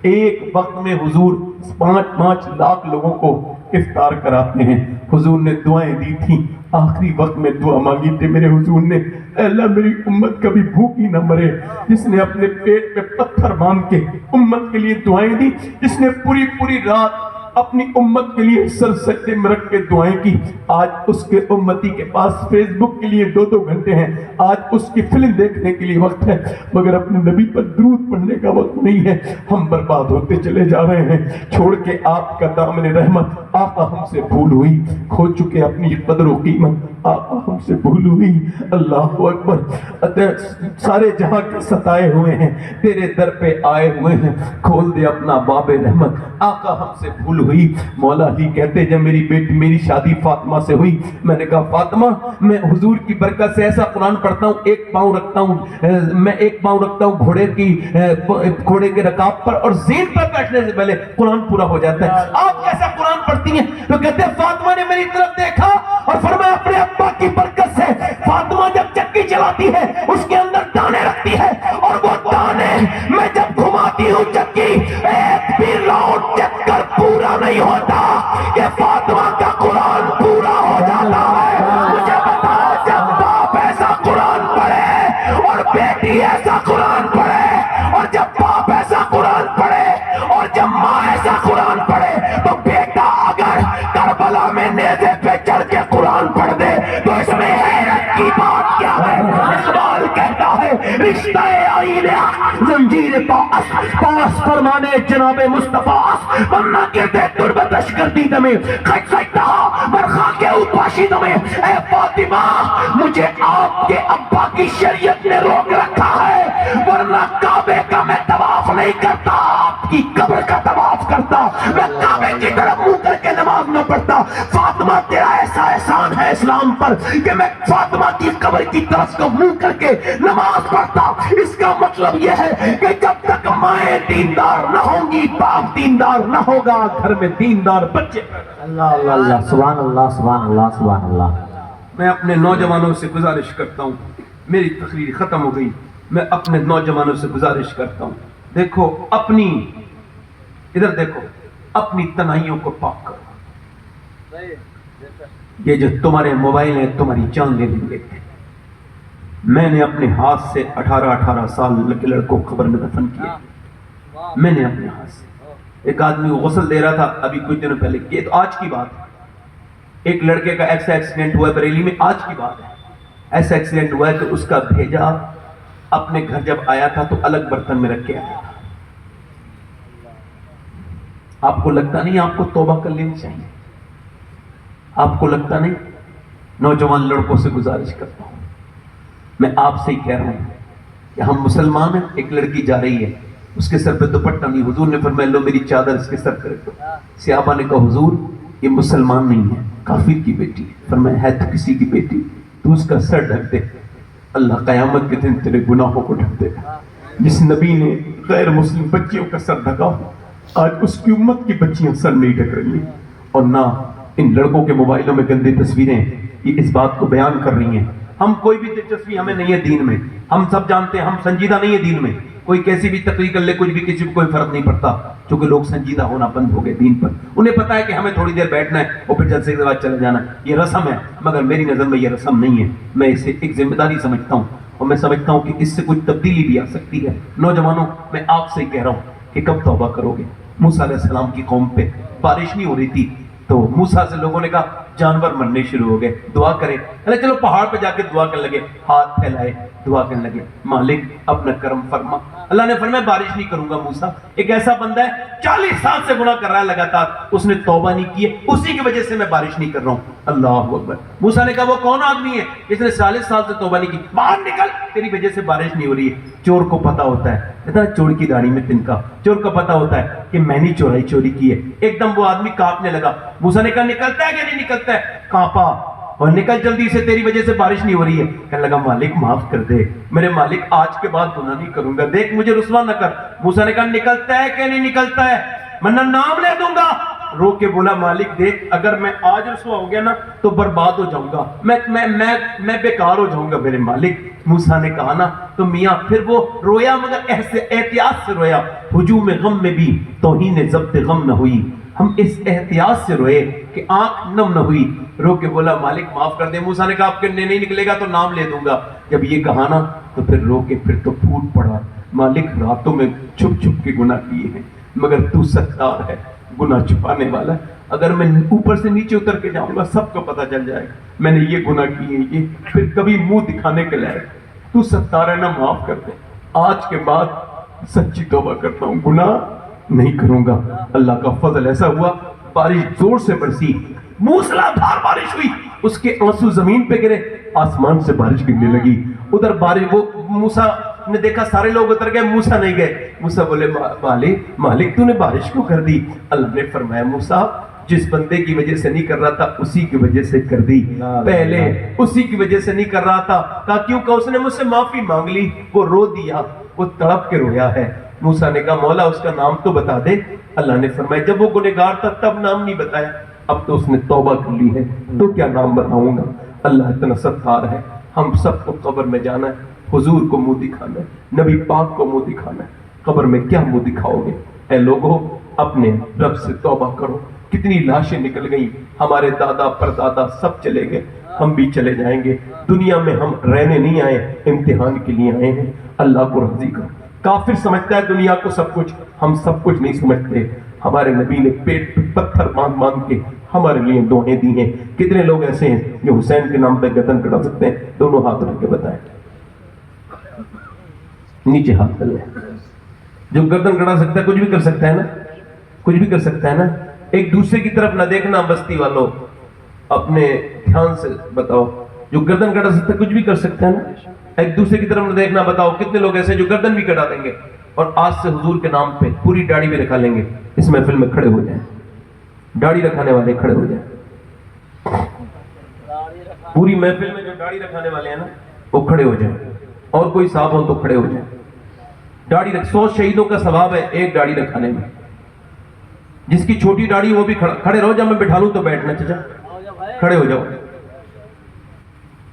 ایک وقت میں حضور 5 لاکھ لوگوں کو افطار کراتے ہیں۔ حضور نے دعائیں دی تھیں، آخری وقت میں دعا مانگی تھی میرے حضور نے، اے اللہ میری امت کبھی بھوکی نہ مرے، جس نے اپنے پیٹ پہ پتھر باندھ کے امت کے لیے دعائیں دی، جس نے پوری رات اپنی امت کے لیے سر سجدے میں رکھ کے دعائیں کی، آج اس کے امتی کے پاس فیس بک کے لیے 2 گھنٹے ہیں، آج اس کی فلم دیکھنے کے لیے وقت ہے مگر اپنے نبی پر درود پڑھنے کا وقت نہیں ہے۔ ہم برباد ہوتے چلے جا رہے ہیں، چھوڑ کے آپ کا دامن رحمت، آقا ہم سے بھول ہوئی، کھو چکے اپنی قدر و قیمت، آقا ہم سے بھول ہوئی۔ اللہ اکبر، سارے جہاں کے ستائے ہوئے ہیں تیرے در پہ آئے ہوئے ہیں، کھول دے اپنا باب رحمت، آقا ہم سے بھول ہوئی۔ مولا علی کہتے جب میری شادی فاطمہ سے ہوئی، میں نے کہا فاطمہ میں حضور کی برکت سے ایسا قرآن پڑھتا ہوں، ایک پاؤں رکھتا ہوں میں گھوڑے کے رکاب پر اور زین پر بیٹھنے سے پہلے قرآن پورا ہو جاتا ہے، آپ کیسا قرآن پڑھتی ہیں؟ تو کہتے ہیں فاطمہ نے میری طرف دیکھا اور فرمایا اپنے ابا کی برکت سے فاطمہ جب چکی چلاتی ہے اس کے اندر دانے رکھتی ہے، اور وہ دانے میں جب گھماتی ہوں چکی ایک بھی راؤنڈ چکر پورا نہیں ہوتا کہ فاطمہ کا قرآن پورا ہو جاتا ہے۔ مجھے بتاؤ جب باپ ایسا قرآن پڑھے اور بیٹی ایسا قرآن پڑھے، اور جب باپ ایسا قرآن پڑھے اور جب ماں ایسا قرآن پڑھے، تو بیٹا اگر کربلا میں نیزے پہ چڑھ کے قرآن پڑھ دے تو اس میں حیرت کی بات کیا ہے؟ اقبال کہتا ہے رشتہ آئین زنجیر پاس فرمانے جناب مصطفیٰ ورنہ کہتے تربتش کر دی دمیں خج سجدہ مرخا کے اوپاشی دمیں۔ اے فاطمہ مجھے آپ کے ابا کی شریعت نے روک رکھا ہے، ورنہ کعبے کا میں طواف نہیں کرتا، آپ کی قبر کا طواف کرتا، میں کعبے کی طرف منہ کر کے نماز نہ پڑھتا۔ فاطمہ تیرا ایسا احسان ہے اسلام پر کہ میں فاطمہ کی قبر کی طرف کو منہ کر کے نماز پڑھتا۔ اس کا مطلب یہ ہے کہ جب تک مائیں دیندار نہ ہوں گی باپ دیندار نہ ہوگا، گھر میں دیندار بچے۔ اللہ اللہ اللہ، سبحان اللہ سبحان اللہ سبحان اللہ۔ میں اپنے نوجوانوں سے گزارش کرتا ہوں، میری تقریر ختم ہو گئی، میں اپنے نوجوانوں سے گزارش کرتا ہوں، دیکھو ادھر دیکھو اپنی تنہائیوں کو پاک کرو۔ یہ جو تمہارے موبائل ہیں تمہاری جان لے لیں گے۔ میں نے اپنے ہاتھ سے 18 سال کے لڑکوں کو قبر میں دفن کیا، میں نے اپنے ہاتھ سے۔ ایک آدمی غسل دے رہا تھا ابھی کچھ دنوں پہلے، یہ تو آج کی بات ہے، ایک لڑکے کا ایسا ایکسیڈنٹ ہوا ہے بریلی میں، آج کی بات ہے، ایسا ایکسیڈنٹ ہوا ہے کہ اس کا بھیجا اپنے گھر جب آیا تھا تو الگ برتن میں رکھ کے آیا تھا۔ آپ کو لگتا نہیں آپ کو توبہ کر لینی چاہیے؟ آپ کو لگتا نہیں؟ نوجوان لڑکوں سے گزارش کرتا ہوں، میں آپ سے ہی کہہ رہا ہوں کہ ہم مسلمان ہیں، ایک لڑکی جا رہی ہے، اس کے سر پہ دوپٹہ نہیں، حضور نے فرمایا لو میری چادر اس کے سر پہ رکھ دو۔ صحابہ نے کہا حضور یہ مسلمان نہیں ہے، کافر کی بیٹی ہے۔ فرمایا ہے تو کسی کی بیٹی، تو اس کا سر ڈھک دے، اللہ قیامت کے دن تیرے گناہوں کو ڈھک دے گا۔ جس نبی نے غیر مسلم بچیوں کا سر ڈھکا، آج اس کی امت کی بچیاں سر نہیں ڈھک رہی ہیں، اور نہ ان لڑکوں کے موبائلوں میں گندی تصویریں یہ اس بات کو بیان کر رہی ہیں۔ ہم کوئی بھی دلچسپی ہمیں نہیں ہے دین میں، ہم سب جانتے ہیں ہم سنجیدہ نہیں ہے دین میں، کوئی کیسی بھی تقریر کر لے کچھ بھی، کسی کو کوئی فرق نہیں پڑتا، چونکہ لوگ سنجیدہ ہونا بند ہو گئے دین پر۔ انہیں پتا ہے کہ ہمیں تھوڑی دیر بیٹھنا ہے اور پھر جلسے کے بعد چلے جانا ہے، یہ رسم ہے، مگر میری نظر میں یہ رسم نہیں ہے، میں اسے ایک ذمہ داری سمجھتا ہوں، اور میں سمجھتا ہوں کہ اس سے کچھ تبدیلی بھی آ سکتی ہے۔ نوجوانوں میں آپ سے کہہ رہا ہوں کہ کب توبہ کرو گے؟ موسیٰ علیہ السلام کی قوم پہ بارش نہیں ہو رہی تھی تو موسیٰ سے لوگوں نے کہا جانور مرنے شروع ہو گئے، دعا کریں، چلو پہاڑ پہ جا کے دعا کرنے لگے، ہاتھ پھیلائے دعا کرنے لگے، مالک اپنا کرم فرما۔ اللہ نے فرمایا بارش نہیں کروں گا موسیٰ، ایک ایسا بندہ ہے 40 سال سے گناہ کر رہا ہے لگاتار، اس نے توبہ نہیں کی ہے، اسی کی وجہ سے میں بارش نہیں کر رہا ہوں۔ اللہ اکبر۔ موسیٰ نے کہا وہ کون آدمی ہے جس نے 40 سال سے توبہ نہیں کی؟ باہر نکل، تیری وجہ سے بارش نہیں ہو رہی ہے۔ چور کو پتا ہوتا ہے، کہتا ہے چور کی داڑھی میں تنکا، چور کو پتا ہوتا ہے کہ میں نے چوری کی ہے۔ ایک دم وہ آدمی کانپنے لگا، موسیٰ نے کہا نکلتا ہے کہ نہیں نکلتا ہے؟ کانپا، اور نکل جلدی سے، تیری وجہ سے بارش نہیں ہو رہی ہے۔ کہنے لگا مالک معاف کر دے، میرے مالک آج کے بعد گناہ نہیں کروں گا، دیکھ مجھے رسوا نہ کر۔ موسیٰ نے کہا نکلتا ہے کہ نہیں نکلتا ہے؟ میں نام لے دوں گا۔ رو کے بولا مالک دیکھ اگر میں آج رسوا ہو گیا نا تو برباد ہو جاؤں گا، میں بیکار ہو جاؤں گا میرے مالک۔ موسیٰ نے کہا نا تو میاں پھر وہ رویا، مگر ایسے احتیاط سے رویا، ہجوم غم میں بھی توہین ضبط غم نہ ہوئی۔ ہم اس احتیاط سے روئے کہ آنکھ نم نہ ہوئی، رو کے بولا مالک معاف کر دے۔ موسیٰ نے کہا آپ کے نہیں نکلے گا تو نام لے دوں گا۔ جب یہ کہا نا تو پھر رو کے پھر تو پھوٹ پڑا، مالک راتوں میں چھپ چھپ کے گناہ کیے ہیں، مگر تو ستار ہے، گناہ چھپانے والا ہے، اگر میں اوپر سے نیچے اتر کے جاؤں گا سب کو پتہ چل جائے گا میں نے یہ گناہ کیے ہیں، یہ پھر کبھی منہ دکھانے کے لائق، تو ستار ہے نا، معاف کر دے، آج کے بعد سچی توبہ کرتا ہوں، گناہ نہیں کروں گا۔ اللہ کا فضل ایسا ہوا، بارش زور سے برسی، موسلا دھار بارش ہوئی، اس کے آنسو زمین پہ گرے، آسمان سے بارش گرنے لگی، ادھر بارش، وہ موسیٰ نے دیکھا سارے لوگ اتر گئے، موسیٰ نہیں گئے۔ موسیٰ بولے مالک تو نے بارش کیوں کر دی؟ اللہ نے فرمایا موسیٰ جس بندے کی وجہ سے نہیں کر رہا تھا اسی کی وجہ سے کر دی، پہلے اسی کی وجہ سے نہیں کر رہا تھا، کہا کیوں؟ کہ اس نے مجھ سے معافی مانگ لی، وہ رو دیا، وہ تڑپ کے رویا ہے۔ موسیٰ نے کہا مولا اس کا نام تو بتا دے۔ اللہ نے فرمایا جب وہ گنہگار تھا تب نام نہیں بتایا، اب تو اس نے توبہ کر لی ہے تو کیا نام بتاؤں گا۔ اللہ اتنا ستار ہے، ہم سب کو قبر میں جانا ہے، حضور کو منہ دکھانا ہے، نبی پاک کو منہ دکھانا ہے، قبر میں کیا منہ دکھاؤ گے؟ اے لوگوں اپنے رب سے توبہ کرو۔ کتنی لاشیں نکل گئیں، ہمارے دادا پردادا سب چلے گئے، ہم بھی چلے جائیں گے۔ دنیا میں ہم رہنے نہیں آئے، امتحان کے لیے آئے ہیں، اللہ کو راضی کرو۔ کافر سمجھتا ہے دنیا کو سب کچھ، ہم سب کچھ نہیں سمجھتے۔ ہمارے نبی نے پیٹ پہ پتھر باندھ کے ہمارے لیے دعائیں دی ہیں۔ کتنے لوگ ایسے ہیں جو حسین کے نام پہ گردن کٹا سکتے ہیں؟ دونوں ہاتھ رکھ کے بتائیں، نیچے ہاتھ کر لیں۔ جو گردن کٹا سکتا ہے کچھ بھی کر سکتا ہے نا، کچھ بھی کر سکتا ہے نا۔ ایک دوسرے کی طرف نہ دیکھنا، بستی والوں اپنے دھیان سے بتاؤ، جو گردن کٹا سکتا ہے کچھ بھی کر سکتا ہے نا۔ ایک دوسرے کی طرف نہ دیکھنا، بتاؤ کتنے لوگ ایسے جو گردن بھی کٹا دیں گے اور آج سے حضور کے نام پہ پوری داڑھی بھی رکھا لیں گے؟ اس محفل میں کھڑے ہو جائیں، داڑھی رکھانے والے کھڑے ہو جائیں، پوری محفل میں جو داڑھی رکھانے والے ہیں نا وہ کھڑے ہو جائیں، اور کوئی صاحب ہو تو کھڑے ہو جائیں۔ داڑھی رکھ، 100 شہیدوں کا ثواب ہے ایک داڑھی رکھانے میں۔ جس کی چھوٹی داڑھی وہ بھی کھڑے رہو، جب میں بٹھا لوں تو بیٹھنا، چچا کھڑے ہو جاؤ۔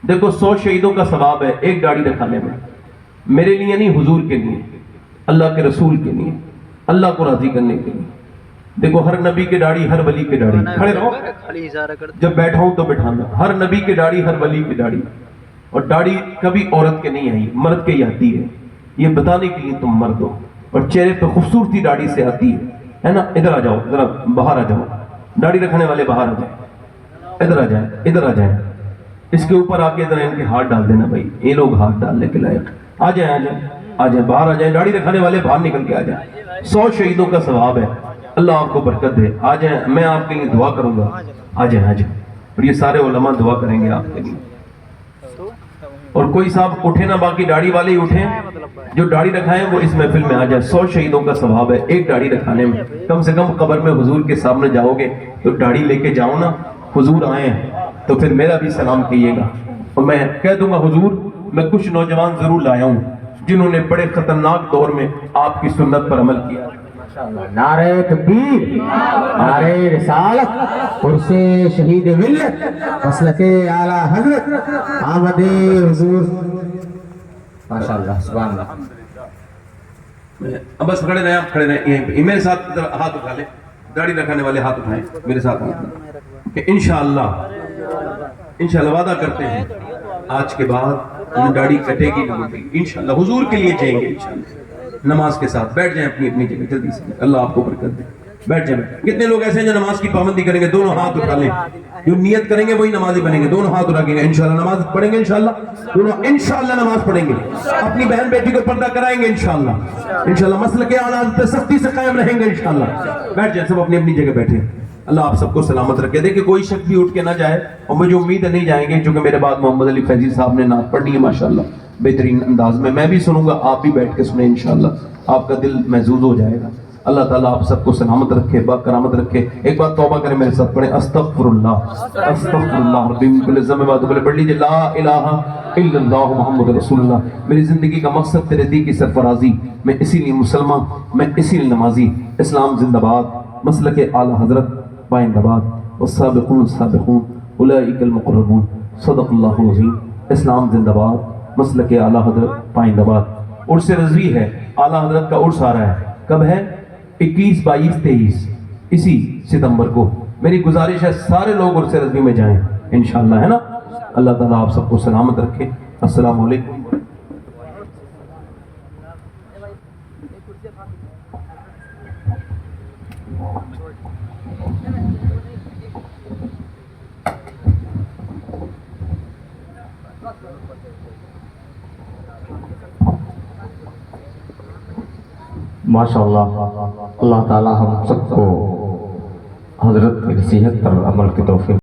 دیکھو 100 شہیدوں کا ثواب ہے ایک داڑھی رکھانے میں، میرے لیے نہیں، حضور کے لیے، اللہ کے رسول کے لیے، اللہ کو راضی کرنے کے لیے۔ دیکھو ہر نبی کے داڑھی، ہر ولی کے داڑھی، کھڑے رہو، جب بیٹھا ہوں تو بٹھانا، ہر نبی کے داڑھی، ہر ولی کی داڑھی۔ اور داڑھی کبھی عورت کے نہیں آئی، مرد کے ہی آتی ہے، یہ بتانے کے لیے تم مرد ہو، اور چہرے پہ خوبصورتی داڑھی سے آتی ہے نا۔ ادھر آ جاؤ، ذرا باہر آ جاؤ، داڑھی رکھنے والے باہر آ جاؤ، ادھر آ جائیں، ادھر آ جائیں، اس کے اوپر آ کے ادھر ان کے ہاتھ ڈال دینا بھائی، یہ لوگ ہاتھ ڈالنے کے لائق، آ جائیں آ جائیں آ جائیں، باہر آ جائیں، داڑھی رکھنے والے باہر نکل کے آ جائیں، 100 شہیدوں کا ثواب ہے، اللہ آپ کو برکت دے، آ جائیں، میں آپ کے لیے دعا کروں گا، آ جائیں آ جائیں، اور یہ سارے علماء دعا کریں گے آپ کے لیے۔ اور کوئی صاحب اٹھے نہ، باقی داڑھی والے ہی اٹھیں، جو داڑھی رکھائیں وہ اس محفل میں آ جائے، 100 شہیدوں کا ثواب ہے ایک داڑھی رکھانے میں، کم سے کم قبر میں حضور کے سامنے جاؤ گے تو داڑھی لے کے جاؤ نا، حضور آئے تو پھر میرا بھی سلام کیجیے گا، اور میں کہہ دوں گا حضور میں کچھ نوجوان ضرور لایا ہوں جنہوں نے بڑے خطرناک دور میں آپ کی سنت پر عمل کیا۔ نعرہ تکبیر، نعرہ رسالت، عرص شہید ملت، مسلک اعلیٰ حضرت، آمد حضور، ماشاءاللہ سبحان اللہ۔ اب بس کھڑے رہیں، آپ کھڑے رہیں، یہ میرے ساتھ ہاتھ اٹھا لیں، داڑھی رکھنے والے ہاتھ اٹھائیں میرے ساتھ کہ انشاءاللہ وعدہ کرتے ہیں آج کے بعد ہم داڑھی کٹے گی نہ مٹے گی، انشاءاللہ حضور کے لیے جائیں گے انشاءاللہ۔ نماز کے ساتھ بیٹھ جائیں اپنی اپنی جگہ، جلدی سے، اللہ آپ کو برکت دے، بیٹھ جائیں۔ کتنے لوگ ایسے ہیں جو نماز کی پابندی کریں گے؟ دونوں ہاتھ اٹھا لیں، جو نیت کریں گے وہی نمازی بنیں گے، دونوں ہاتھ اٹھا کے انشاءاللہ نماز پڑھیں گے، انشاءاللہ دونوں انشاءاللہ نماز پڑھیں گے، اپنی بہن بیٹی کو پردہ کرائیں گے انشاءاللہ مسلک اعلیٰ پہ سختی سے قائم رہیں گے انشاءاللہ۔ بیٹھ جائیں، سب اپنی اپنی جگہ بیٹھے، اللہ آپ سب کو سلامت رکھے۔ دیکھیں کوئی شخص بھی اٹھ کے نہ جائے، اور مجھے امید ہے نہیں جائیں گے، چونکہ میرے بعد محمد علی فیضی صاحب نے نعت پڑھنی ہے ماشاءاللہ بہترین انداز میں بھی سنوں گا، آپ بھی بیٹھ کے سنیں انشاءاللہ، آپ کا دل محظوظ ہو جائے گا۔ اللہ تعالیٰ آپ سب کو سلامت رکھے، با کرامت رکھے۔ ایک بات توبہ کریں میرے ساتھ، پڑھیں استغفر اللہ ربی من کل ذنب و توب، پڑھ لیجیے لا الہ الا اللہ محمد رسول اللہ۔ میری زندگی کا مقصد تیرے دی کی سرفرازی، میں اسی لیے مسلمان، میں اسی لیے نمازی، اسلام زندہ باد، مسلک اعلیٰ حضرت پائندہ باد، والسابقون السابقون اولئک المقربون، صدق اللہ العظیم۔ اسلام زندہ باد، مسلک اعلیٰ حضرت پائندہ باد۔ عرس رضوی ہے، اعلیٰ حضرت کا عرس آ رہا ہے، کب ہے؟ 21، 22، 23 اسی ستمبر کو۔ میری گزارش ہے سارے لوگ عرس رضوی میں جائیں انشاءاللہ، ہے نا؟ اللہ تعالیٰ آپ سب کو سلامت رکھے۔ السلام علیکم۔ ماشاءاللہ، اللہ تعالی ہم سب کو حضرت کی نصیحت پر عمل کی توفیق